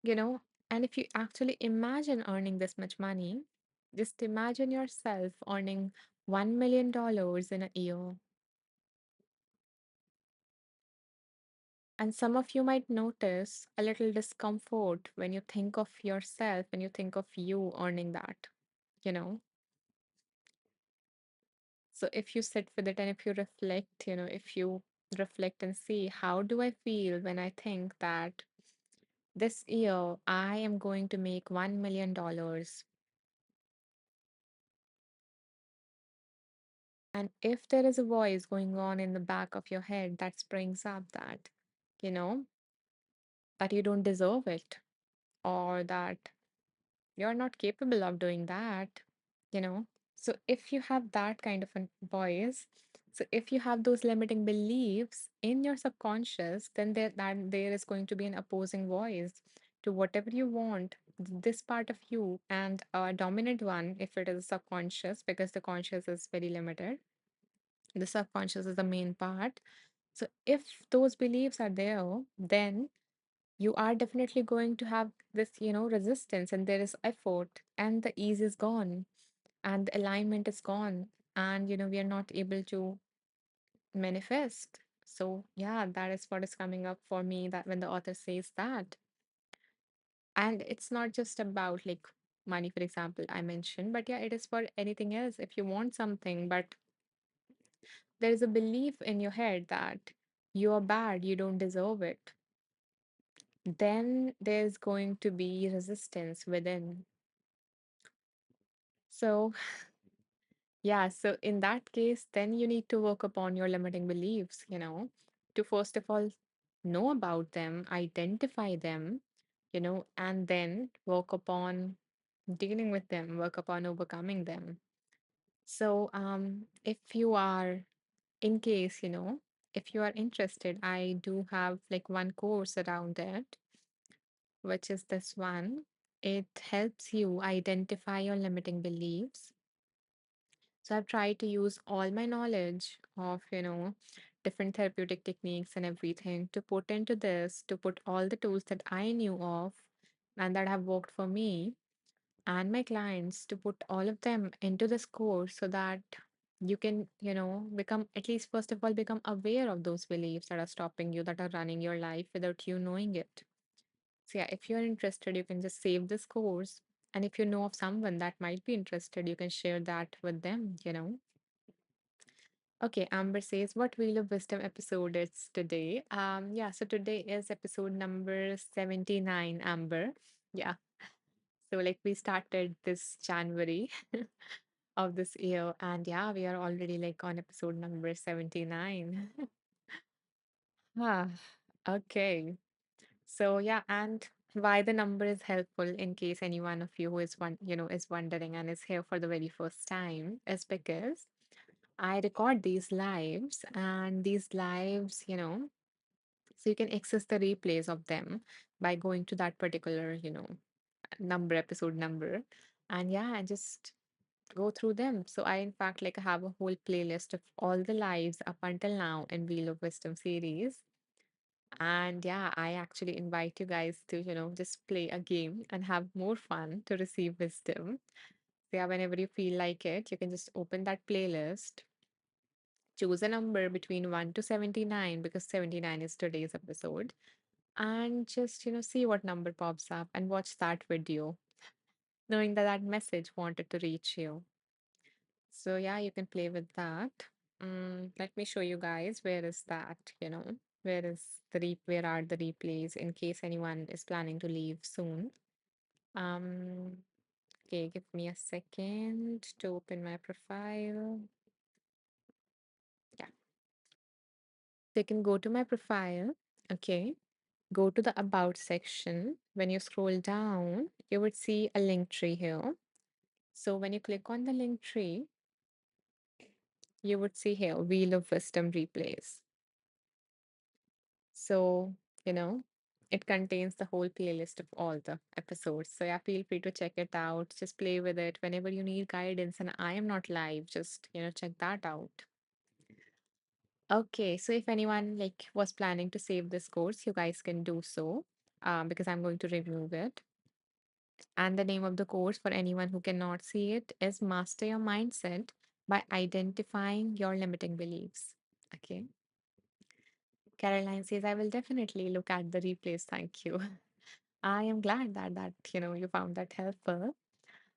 you know, and if you actually imagine earning this much money, just imagine yourself earning $1 million in a year. And some of you might notice a little discomfort when you think of yourself, when you think of you earning that, you know. So if you sit with it and if you reflect, if you reflect and see, how do I feel when I think that this year I am going to make $1 million? And if there is a voice going on in the back of your head that springs up that, you know, that you don't deserve it, or that you're not capable of doing that, you know. So if you have that kind of a voice, so if you have those limiting beliefs in your subconscious, then there is going to be an opposing voice to whatever you want. This part of you, and a dominant one if it is subconscious, because the conscious is very limited, the subconscious is the main part. So if those beliefs are there, then you are definitely going to have this, resistance, and there is effort, and the ease is gone, and the alignment is gone, and we are not able to manifest. So yeah, that is what is coming up for me, that when the author says that. And it's not just about like money, for example, I mentioned, but yeah, it is for anything else. If you want something, but there is a belief in your head that you are bad, you don't deserve it, then there's going to be resistance within. So, yeah, so in that case, then you need to work upon your limiting beliefs, to first of all know about them, identify them, and then work upon dealing with them, work upon overcoming them. So, if you are, in case, if you are interested, I do have like one course around it, which is this one. It helps you identify your limiting beliefs. So I've tried to use all my knowledge of, different therapeutic techniques and everything to put into this, to put all the tools that I knew of and that have worked for me and my clients, to put all of them into this course so that you can, become, at least first of all, become aware of those beliefs that are stopping you, that are running your life without you knowing it. So yeah, if you're interested, you can just save this course. And if you know of someone that might be interested, you can share that with them. Okay, Amber says, what Wheel of Wisdom episode is today? Yeah, so today is episode number 79, Amber. Yeah. So like we started this January of this year, and yeah, we are already like on episode number 79. Ah, okay. So yeah, and why the number is helpful in case any one of you who is is wondering and is here for the very first time is because I record these lives, and these lives, so you can access the replays of them by going to that particular, number, episode number. And yeah, and just go through them. So I in fact like have a whole playlist of all the lives up until now in Wheel of Wisdom series. And yeah, I actually invite you guys to, just play a game and have more fun to receive wisdom. So yeah, whenever you feel like it, you can just open that playlist, choose a number between 1 to 79 because 79 is today's episode, and just, see what number pops up and watch that video, knowing that that message wanted to reach you. So yeah, you can play with that. Let me show you guys where is that, where are the replays in case anyone is planning to leave soon. Um, okay, give me a second to open my profile. Yeah, so you can go to my profile. Okay, go to the about section. When you scroll down, you would see a link tree here. So when you click on the link tree, you would see here Wheel of Wisdom replays. So, you know, it contains the whole playlist of all the episodes. So, yeah, feel free to check it out. Just play with it whenever you need guidance. And I am not live, just, check that out. Okay, so if anyone like was planning to save this course, you guys can do so because I'm going to remove it. And the name of the course for anyone who cannot see it is Master Your Mindset by Identifying Your Limiting Beliefs. Okay. Caroline says, I will definitely look at the replays. Thank you. I am glad that you found that helpful.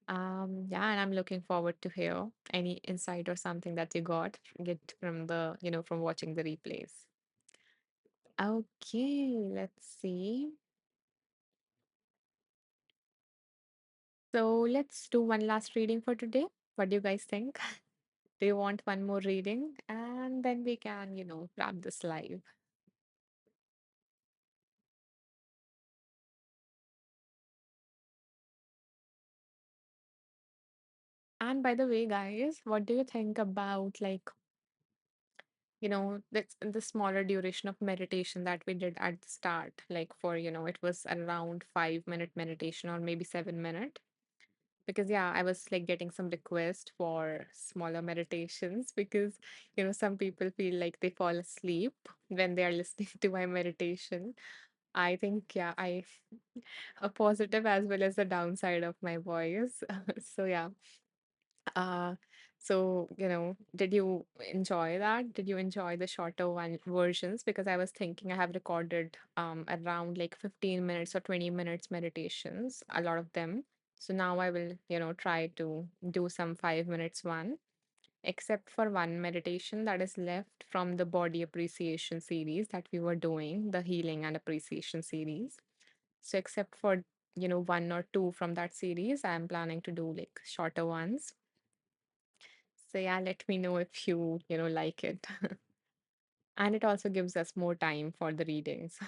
Yeah, and I'm looking forward to hear any insight or something that you get from the from watching the replays. Okay, let's see. So let's do one last reading for today. What do you guys think? Do you want one more reading? And then we can, wrap this live. And by the way, guys, what do you think about like that's the smaller duration of meditation that we did at the start, like for it was around 5 minute meditation or maybe 7 minute, because yeah, I was like getting some requests for smaller meditations because some people feel like they fall asleep when they are listening to my meditation. I think, yeah, I a positive as well as the downside of my voice. So yeah. Uh, so, did you enjoy that? Did you enjoy the shorter one versions? Because I was thinking I have recorded around like 15 minutes or 20 minutes meditations, a lot of them. So now I will, try to do some 5 minutes one, except for one meditation that is left from the body appreciation series that we were doing, the healing and appreciation series. So except for, one or two from that series, I am planning to do like shorter ones. So yeah, let me know if you, like it. And it also gives us more time for the readings.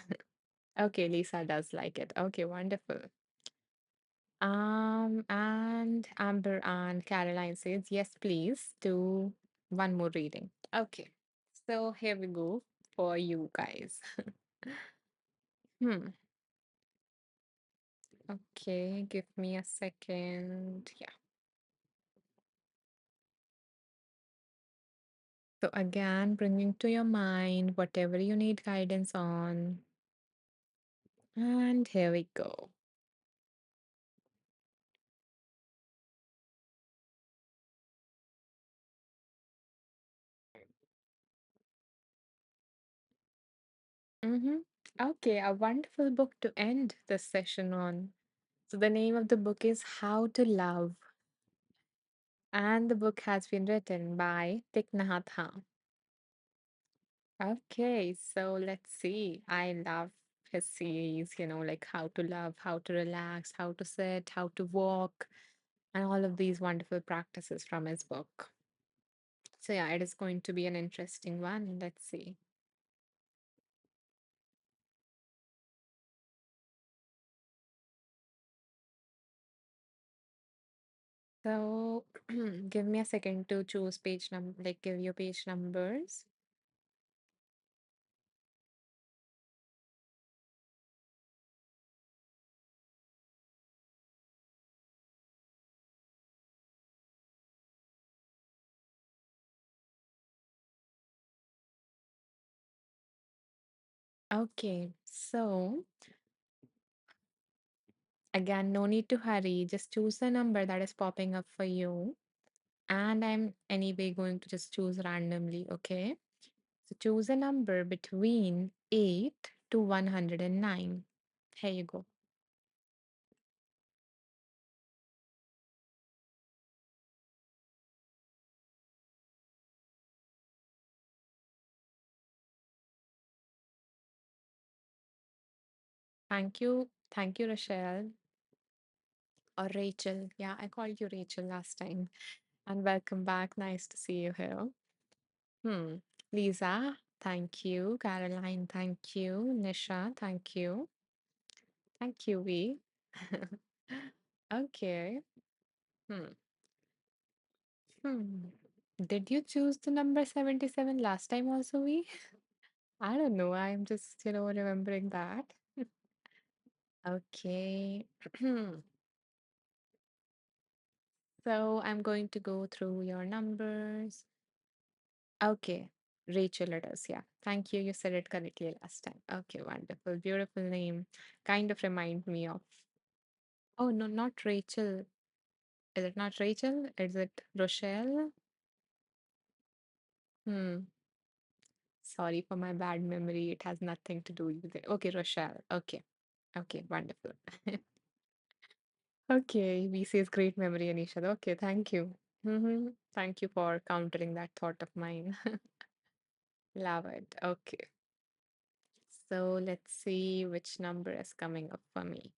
Okay, Lisa does like it. Okay, wonderful. And Amber and Caroline says, yes, please do one more reading. Okay. So here we go for you guys. Hmm. Okay, give me a second. Yeah. So again, bringing to your mind whatever you need guidance on. And here we go. Mm-hmm. Okay, a wonderful book to end this session on. So, the name of the book is How to Love, and the book has been written by Thich Nhat Hanh. Okay, so let's see. I love his series, like How to Love, How to Relax, How to Sit, How to Walk, and all of these wonderful practices from his book. So, yeah, it is going to be an interesting one. Let's see. So, give me a second to choose page number, like give you page numbers. Okay, so again, no need to hurry. Just choose the number that is popping up for you. And I'm anyway going to just choose randomly, okay? So choose a number between 8 to 109. Here you go. Thank you. Thank you, Rochelle or Rachel. Yeah, I called you Rachel last time. And welcome back. Nice to see you here. Hmm. Lisa, thank you. Caroline, thank you. Nisha, thank you. Thank you, V. Okay. Hmm. Hmm. Did you choose the number 77 last time also, V? I don't know. I'm just, remembering that. Okay. So I'm going to go through your numbers. Okay. Rachel it is. Yeah. Thank you. You said it correctly last time. Okay. Wonderful. Beautiful name. Kind of remind me of. Oh, no, not Rachel. Is it not Rachel? Is it Rochelle? Hmm. Sorry for my bad memory. It has nothing to do with it. Okay, Rochelle. Okay. Okay, wonderful. Okay, V says great memory, Anisha. Okay, thank you. Thank you for countering that thought of mine. Love it. Okay. So let's see which number is coming up for me.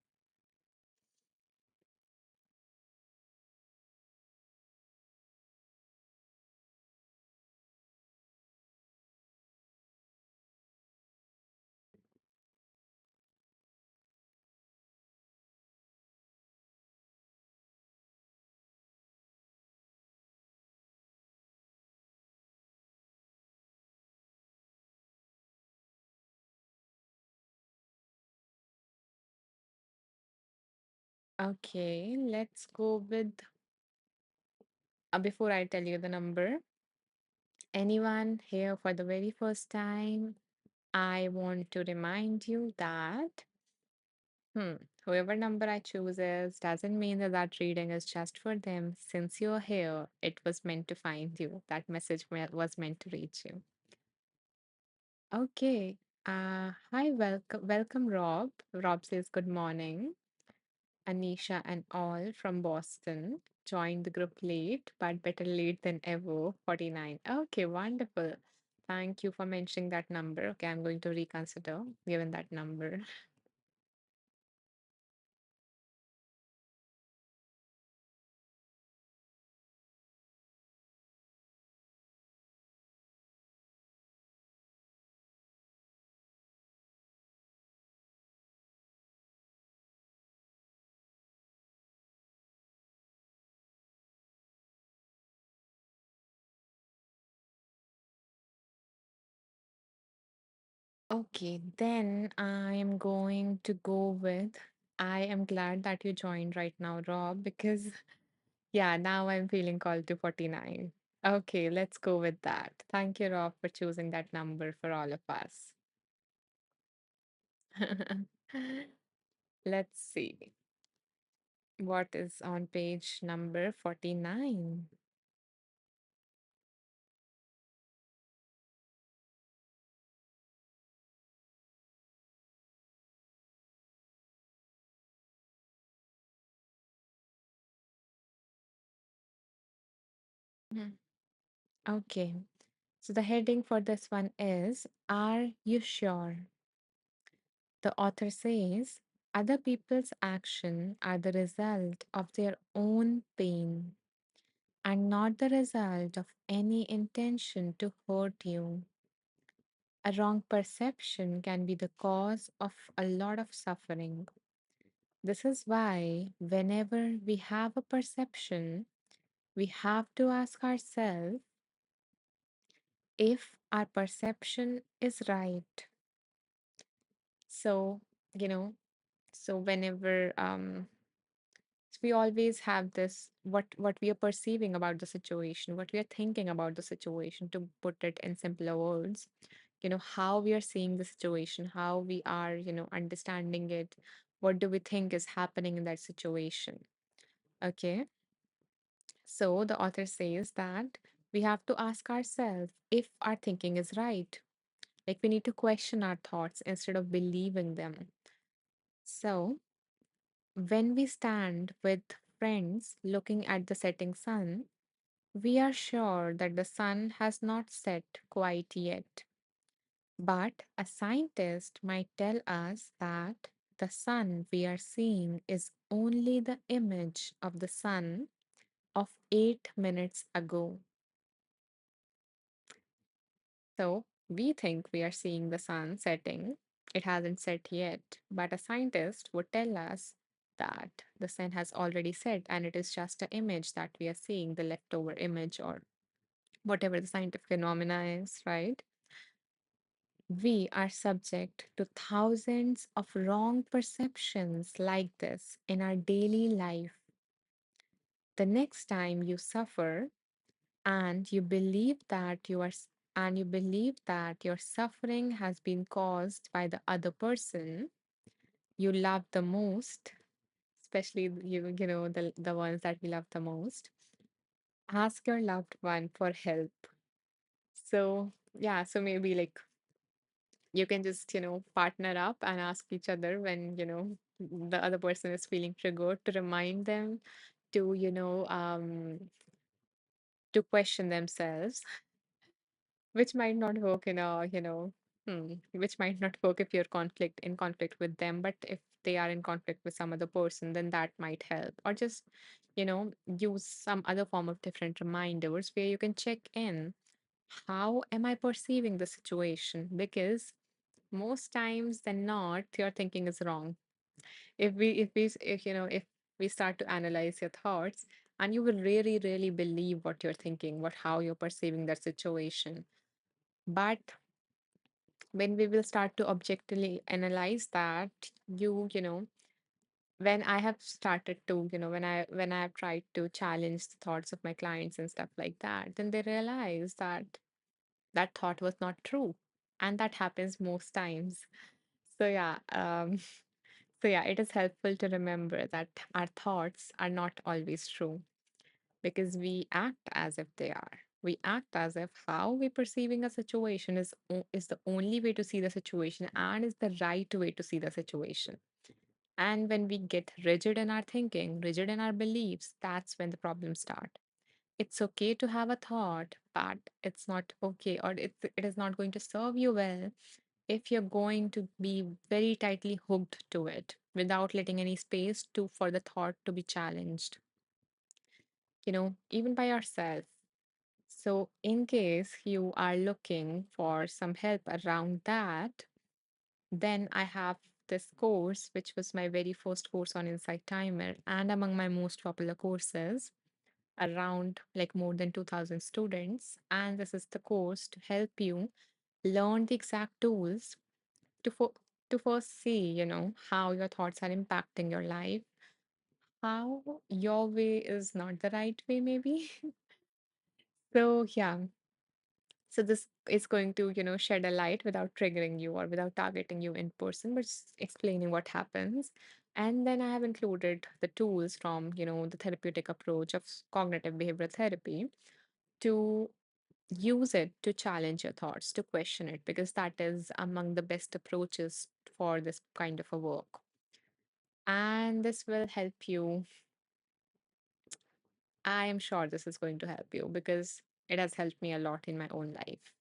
Okay, let's go with before I tell you the number. Anyone here for the very first time? I want to remind you that hmm, whoever number I chooses doesn't mean that that reading is just for them. Since you're here, it was meant to find you. That message was meant to reach you. Okay. Hi, welcome, Rob. Rob says good morning. Anisha and all from Boston joined the group late, but better late than ever. 49. Okay, wonderful. Thank you for mentioning that number. Okay, I'm going to reconsider given that number. Okay, then I am going to go with I am glad that you joined right now, Rob, because yeah, now I'm feeling called to 49. Okay, let's go with that. Thank you, Rob, for choosing that number for all of us. Let's see what is on page number 49. Mhm. Okay, so the heading for this one is Are You Sure? The author says other people's action are the result of their own pain and not the result of any intention to hurt you. A wrong perception can be the cause of a lot of suffering. This is why, whenever we have a perception, we have to ask ourselves if our perception is right. So, you know, so whenever so we always have this what we are perceiving about the situation, what we are thinking about the situation, to put it in simpler words, how we are seeing the situation, how we are, understanding it, what do we think is happening in that situation. Okay. So the author says that we have to ask ourselves if our thinking is right. Like we need to question our thoughts instead of believing them. So when we stand with friends looking at the setting sun, we are sure that the sun has not set quite yet. But a scientist might tell us that the sun we are seeing is only the image of the sun of 8 minutes ago. So we think we are seeing the sun setting. It hasn't set yet, but a scientist would tell us that the sun has already set and it is just an image that we are seeing, the leftover image or whatever the scientific phenomena is, right? We are subject to thousands of wrong perceptions like this in our daily life. The next time you suffer and you believe that and you believe that your suffering has been caused by the other person you love the most, especially the ones that we love the most, ask your loved one for help. So yeah, so maybe like you can just partner up and ask each other when the other person is feeling triggered, to remind them to to question themselves, which might not work in a which might not work if you're conflict in conflict with them, but if they are in conflict with some other person, then that might help. Or just use some other form of different reminders where you can check in, how am I perceiving the situation? Because most times than not, your thinking is wrong. If we start to analyze your thoughts, and you will really really believe what you're thinking, what how you're perceiving that situation. But when we will start to objectively analyze that, when I have started to, when I have tried to challenge the thoughts of my clients and stuff like that, then they realize that that thought was not true. And that happens most times. So yeah, so yeah, it is helpful to remember that our thoughts are not always true because we act as if they are. We act as if how we're perceiving a situation is the only way to see the situation and is the right way to see the situation. And when we get rigid in our thinking, rigid in our beliefs, that's when the problems start. It's okay to have a thought, but it's not okay, or it is not going to serve you well if you're going to be very tightly hooked to it without letting any space to for the thought to be challenged, even by yourself. So, in case you are looking for some help around that, then I have this course, which was my very first course on Insight Timer and among my most popular courses, around like more than 2000 students. And this is the course to help you learn the exact tools to, to first see, how your thoughts are impacting your life, how your way is not the right way, maybe. So, yeah. So this is going to, shed a light without triggering you or without targeting you in person, but just explaining what happens. And then I have included the tools from, the therapeutic approach of cognitive behavioral therapy to use it to challenge your thoughts, to question it, because that is among the best approaches for this kind of a work. And this will help you. I am sure this is going to help you because it has helped me a lot in my own life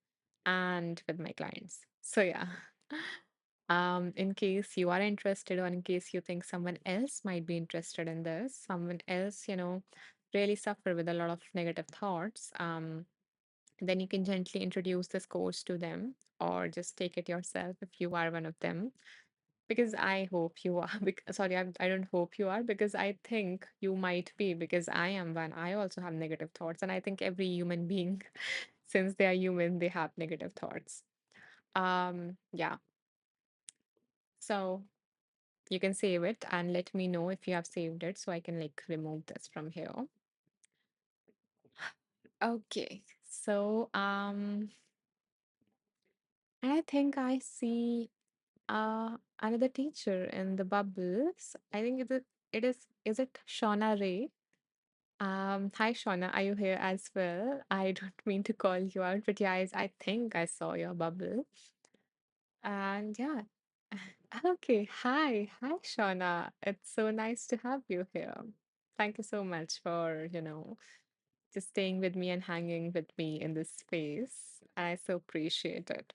and with my clients. So yeah. In case you are interested or in case you think someone else might be interested in this, someone else, really suffer with a lot of negative thoughts, then you can gently introduce this course to them or just take it yourself if you are one of them. Because I hope you are. Sorry, I don't hope you are because I think you might be because I am one. I also have negative thoughts, and I think every human being, since they are human, they have negative thoughts. Yeah. So you can save it and let me know if you have saved it so I can like remove this from here. Okay. So and I think I see another teacher in the bubbles. I think is it Shauna Ray? Hi Shauna, are you here as well? I don't mean to call you out, but yeah, I think I saw your bubble. And yeah. Okay. Hi, Shauna. It's so nice to have you here. Thank you so much for, just staying with me and hanging with me in this space. I so appreciate it.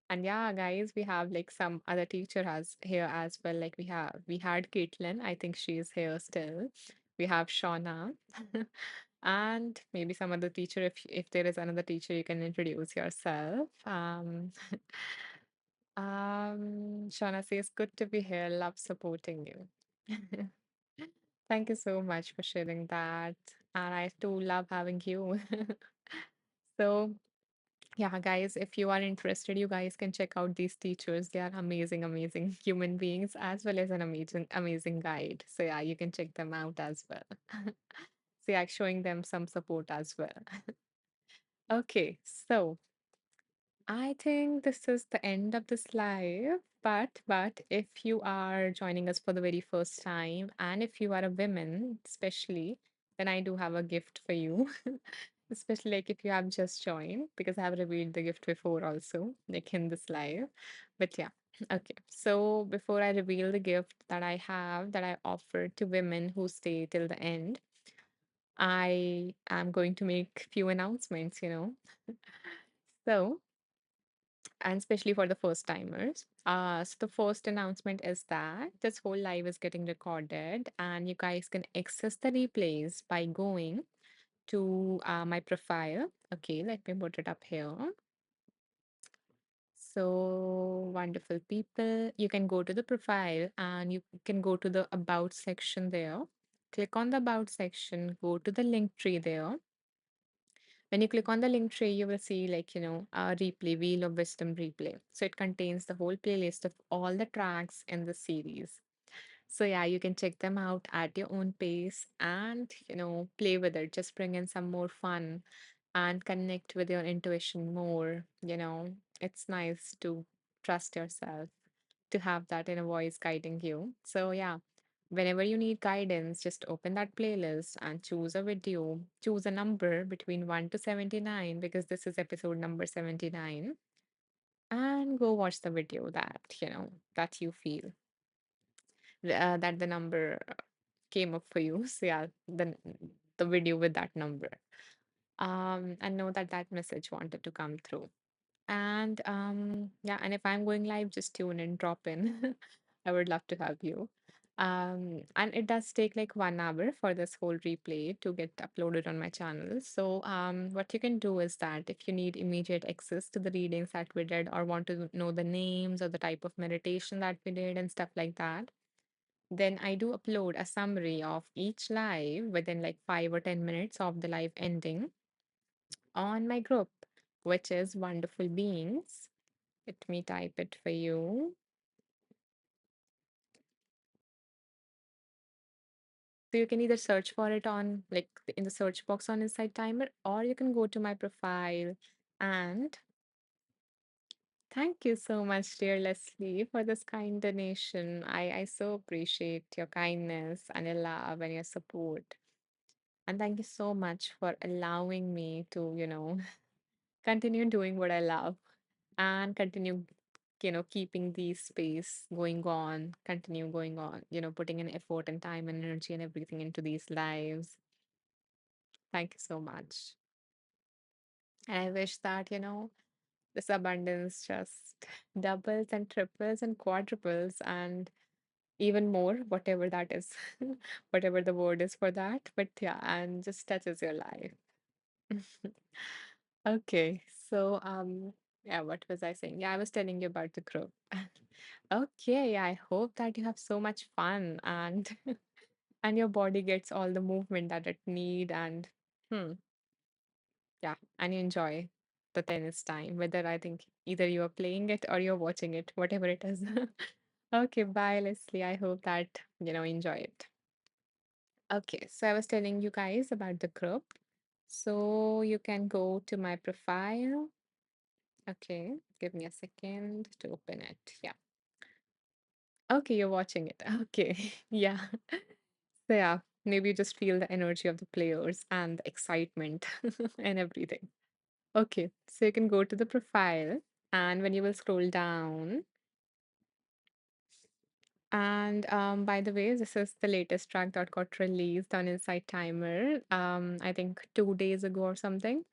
And yeah, guys, we have like some other teacher has here as well. Like we had Caitlin. I think she's here still. We have Shauna. And maybe some other teacher. If there is another teacher, you can introduce yourself. Shauna says, "Good to be here. Love supporting you." Thank you so much for sharing that. And I too love having you. So, yeah, guys, if you are interested, you guys can check out these teachers. They are amazing, amazing human beings as well as an amazing, amazing guide. So, yeah, you can check them out as well. So, yeah, showing them some support as well. Okay, so I think this is the end of this live. But if you are joining us for the very first time, and if you are a woman, especially, then I do have a gift for you. Especially like if you have just joined, because I have revealed the gift before also, like in this live. But yeah, okay. So before I reveal the gift that I have that I offer to women who stay till the end, I am going to make few announcements. So and especially for the first timers. So the first announcement is that this whole live is getting recorded, and you guys can access the replays by going to my profile. Okay, let me put it up here. So wonderful people, you can go to the profile and you can go to the about section there. Click on the about section, go to the link tree there. When you click on the link tree, you will see like, a replay, Wheel of Wisdom replay. So it contains the whole playlist of all the tracks in the series. So yeah, you can check them out at your own pace and, play with it. Just bring in some more fun and connect with your intuition more, it's nice to trust yourself, to have that inner voice guiding you. So, yeah, whenever you need guidance, just open that playlist and choose a video, choose a number between 1 to 79, because this is episode number 79, and go watch the video that, that you feel that the number came up for you. So, yeah, the video with that number. And know that that message wanted to come through. And yeah, and if I'm going live, just tune in, drop in. I would love to have you. And it does take like 1 hour for this whole replay to get uploaded on my channel. So what you can do is that if you need immediate access to the readings that we did, or want to know the names or the type of meditation that we did and stuff like that, then I do upload a summary of each live within like 5 or 10 minutes of the live ending on my group, which is Wonderful Beings. Let me type it for you. So you can either search for it on like in the search box on Inside Timer, or you can go to my profile. And thank you so much, dear Leslie, for this kind donation. I so appreciate your kindness and your love and your support. And thank you so much for allowing me to, continue doing what I love and continue, keeping the space going on, continue going on, putting in effort and time and energy and everything into these lives. Thank you so much. And I wish that, this abundance just doubles and triples and quadruples and even more, whatever that is, whatever the word is for that. But yeah, and just touches your life. Okay, so yeah, what was I saying? Yeah, I was telling you about the group. Okay, I hope that you have so much fun and and your body gets all the movement that it need, and hmm, yeah, and you enjoy the tennis time, whether I think either you are playing it or you're watching it, whatever it is. Okay, bye, Leslie. I hope that enjoy it. Okay, so I was telling you guys about the group. So you can go to my profile. Okay, give me a second to open it. Yeah. Okay, you're watching it. Okay. Yeah. So yeah, maybe you just feel the energy of the players and the excitement and everything. Okay, so you can go to the profile, and when you will scroll down, and by the way, this is the latest track that got released on Inside Timer, I think 2 days ago or something.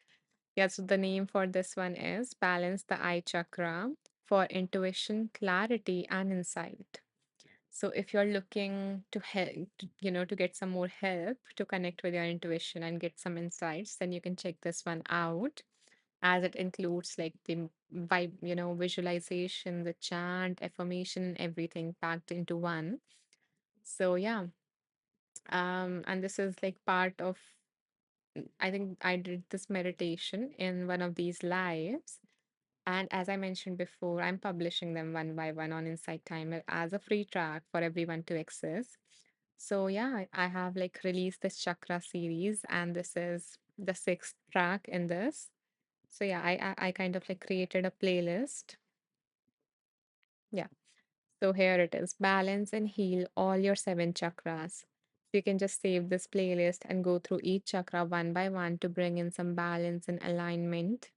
Yeah, so the name for this one is Balance the Eye Chakra for Intuition, Clarity, and Insight. So if you're looking to help, to get some more help to connect with your intuition and get some insights, then you can check this one out, as it includes like the vibe, visualization, the chant, affirmation, everything packed into one. So yeah, and this is like part of, I think I did this meditation in one of these lives. And as I mentioned before, I'm publishing them one by one on Insight Timer as a free track for everyone to access. So yeah, I have like released this chakra series, and this is the sixth track in this. So yeah, I kind of like created a playlist. Yeah. So here it is: balance and heal all your seven chakras. So you can just save this playlist and go through each chakra one by one to bring in some balance and alignment,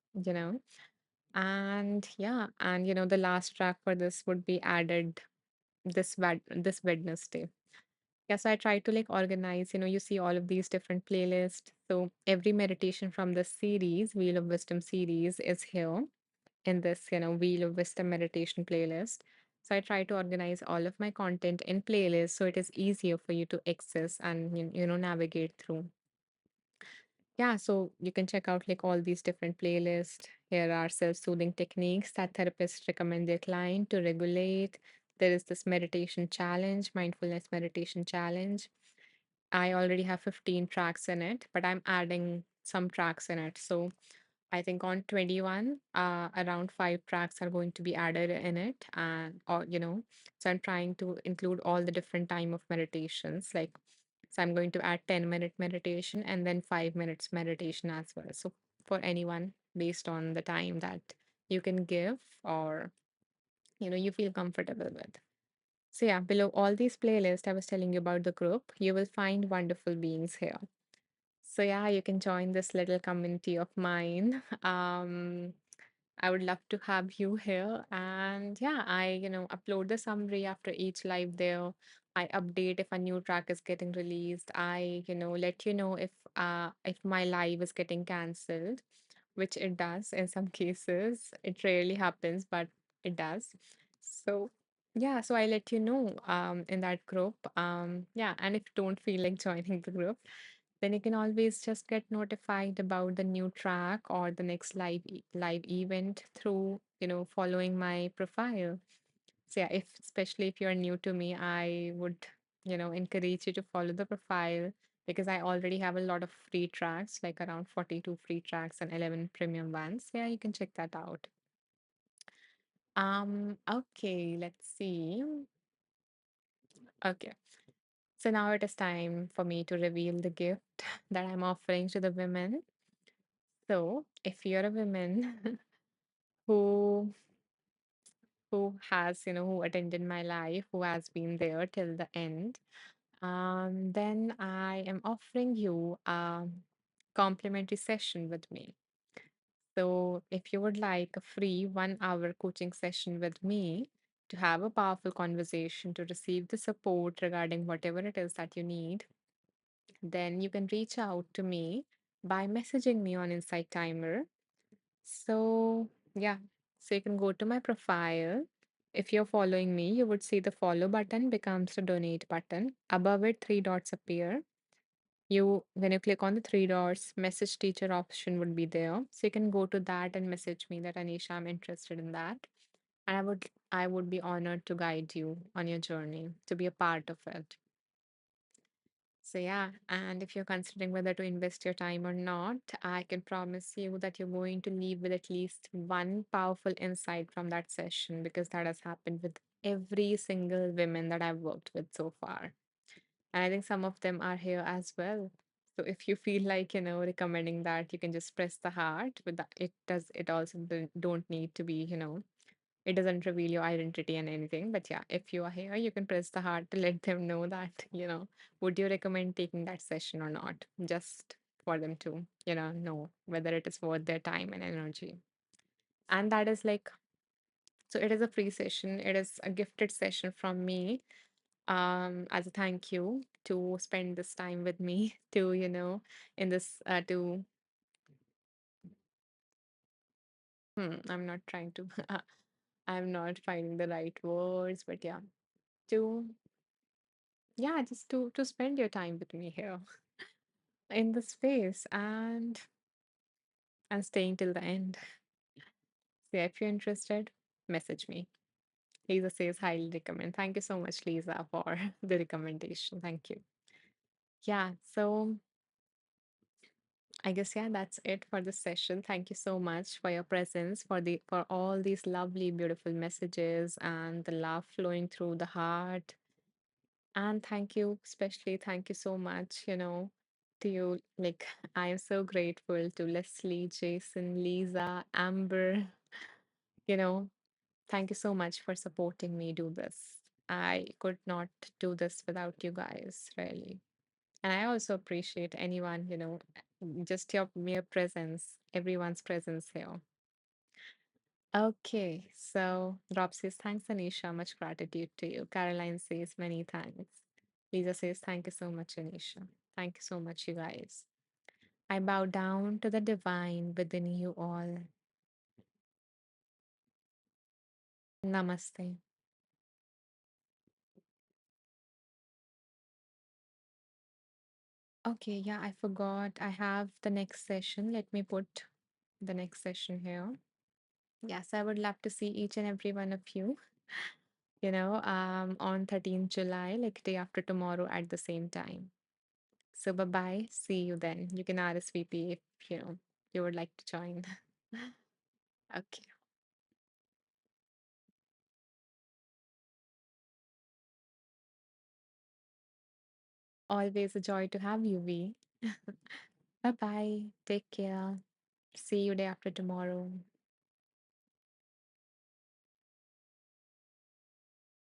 And yeah, and the last track for this would be added this Wednesday. Yeah, so I try to like organize, you see all of these different playlists. So every meditation from this series, Wheel of Wisdom series, is here in this, Wheel of Wisdom meditation playlist. So I try to organize all of my content in playlists so it is easier for you to access and navigate through. Yeah, so you can check out like all these different playlists. Here are self-soothing techniques that therapists recommend their client to regulate. There is this meditation challenge, mindfulness meditation challenge. I already have 15 tracks in it, but I'm adding some tracks in it. So I think on 21, around 5 tracks are going to be added in it. And, or, so I'm trying to include all the different time of meditations. Like, so I'm going to add 10-minute meditation and then 5 minutes meditation as well. So for anyone, based on the time that, you can give or you feel comfortable with. So yeah, below all these playlists I was telling you about the group, you will find wonderful beings here. So yeah, you can join this little community of mine. I would love to have you here. And yeah, I upload the summary after each live there. I update if a new track is getting released. I let you know if my live is getting cancelled, which it does in some cases. It rarely happens, but it does. So yeah, so I let you know in that group. Yeah, and if you don't feel like joining the group, then you can always just get notified about the new track or the next live event through following my profile. So yeah, if especially if you're new to me, I would encourage you to follow the profile because I already have a lot of free tracks, like around 42 free tracks and 11 premium ones. Yeah, you can check that out. Okay, let's see. Okay, so now it is time for me to reveal the gift that I'm offering to the women. So, if you're a woman who who attended my life, who has been there till the end, then I am offering you a complimentary session with me. So, if you would like a free 1 hour coaching session with me to have a powerful conversation, to receive the support regarding whatever it is that you need, then you can reach out to me by messaging me on Insight Timer. So, yeah, so you can go to my profile. If you're following me, you would see the follow button becomes the donate button. Above it, three dots appear. When you click on the three dots, message teacher option would be there. So you can go to that and message me that Anisha, I'm interested in that. And I would be honored to guide you on your journey, to be a part of it. So, yeah, and if you're considering whether to invest your time or not, I can promise you that you're going to leave with at least one powerful insight from that session because that has happened with every single woman that I've worked with so far. And I think some of them are here as well. So if you feel like, recommending that, you can just press the heart. But it also don't need to be. It doesn't reveal your identity and anything. But yeah, if you are here, you can press the heart to let them know that, would you recommend taking that session or not? Just for them to know whether it is worth their time and energy. And that is like, so it is a free session. It is a gifted session from me as a thank you to spend this time with me in this I'm not trying to I'm not finding the right words, but yeah, to yeah, just to spend your time with me here in the space and staying till the end. So yeah, if you're interested, message me. Lisa says highly recommend. Thank you so much, Lisa, for the recommendation. Thank you. Yeah, so I guess yeah, that's it for this session. Thank you so much for your presence, for all these lovely, beautiful messages and the love flowing through the heart. And thank you so much, to you. Like, I am so grateful to Leslie, Jason, Lisa, Amber. You know, thank you so much for supporting me do this. I could not do this without you guys, really. And I also appreciate anyone, just your mere presence, everyone's presence here. Okay, so Rob says, thanks, Anisha. Much gratitude to you. Caroline says, many thanks. Lisa says, thank you so much, Anisha. Thank you so much, you guys. I bow down to the divine within you all. Namaste. Okay, yeah, I forgot. I have the next session. Let me put the next session here. Yes, I would love to see each and every one of you, on 13th July, like day after tomorrow at the same time. So bye bye. See you then. You can RSVP if you would like to join. Okay. Always a joy to have you, V. Bye bye. Take care. See you day after tomorrow.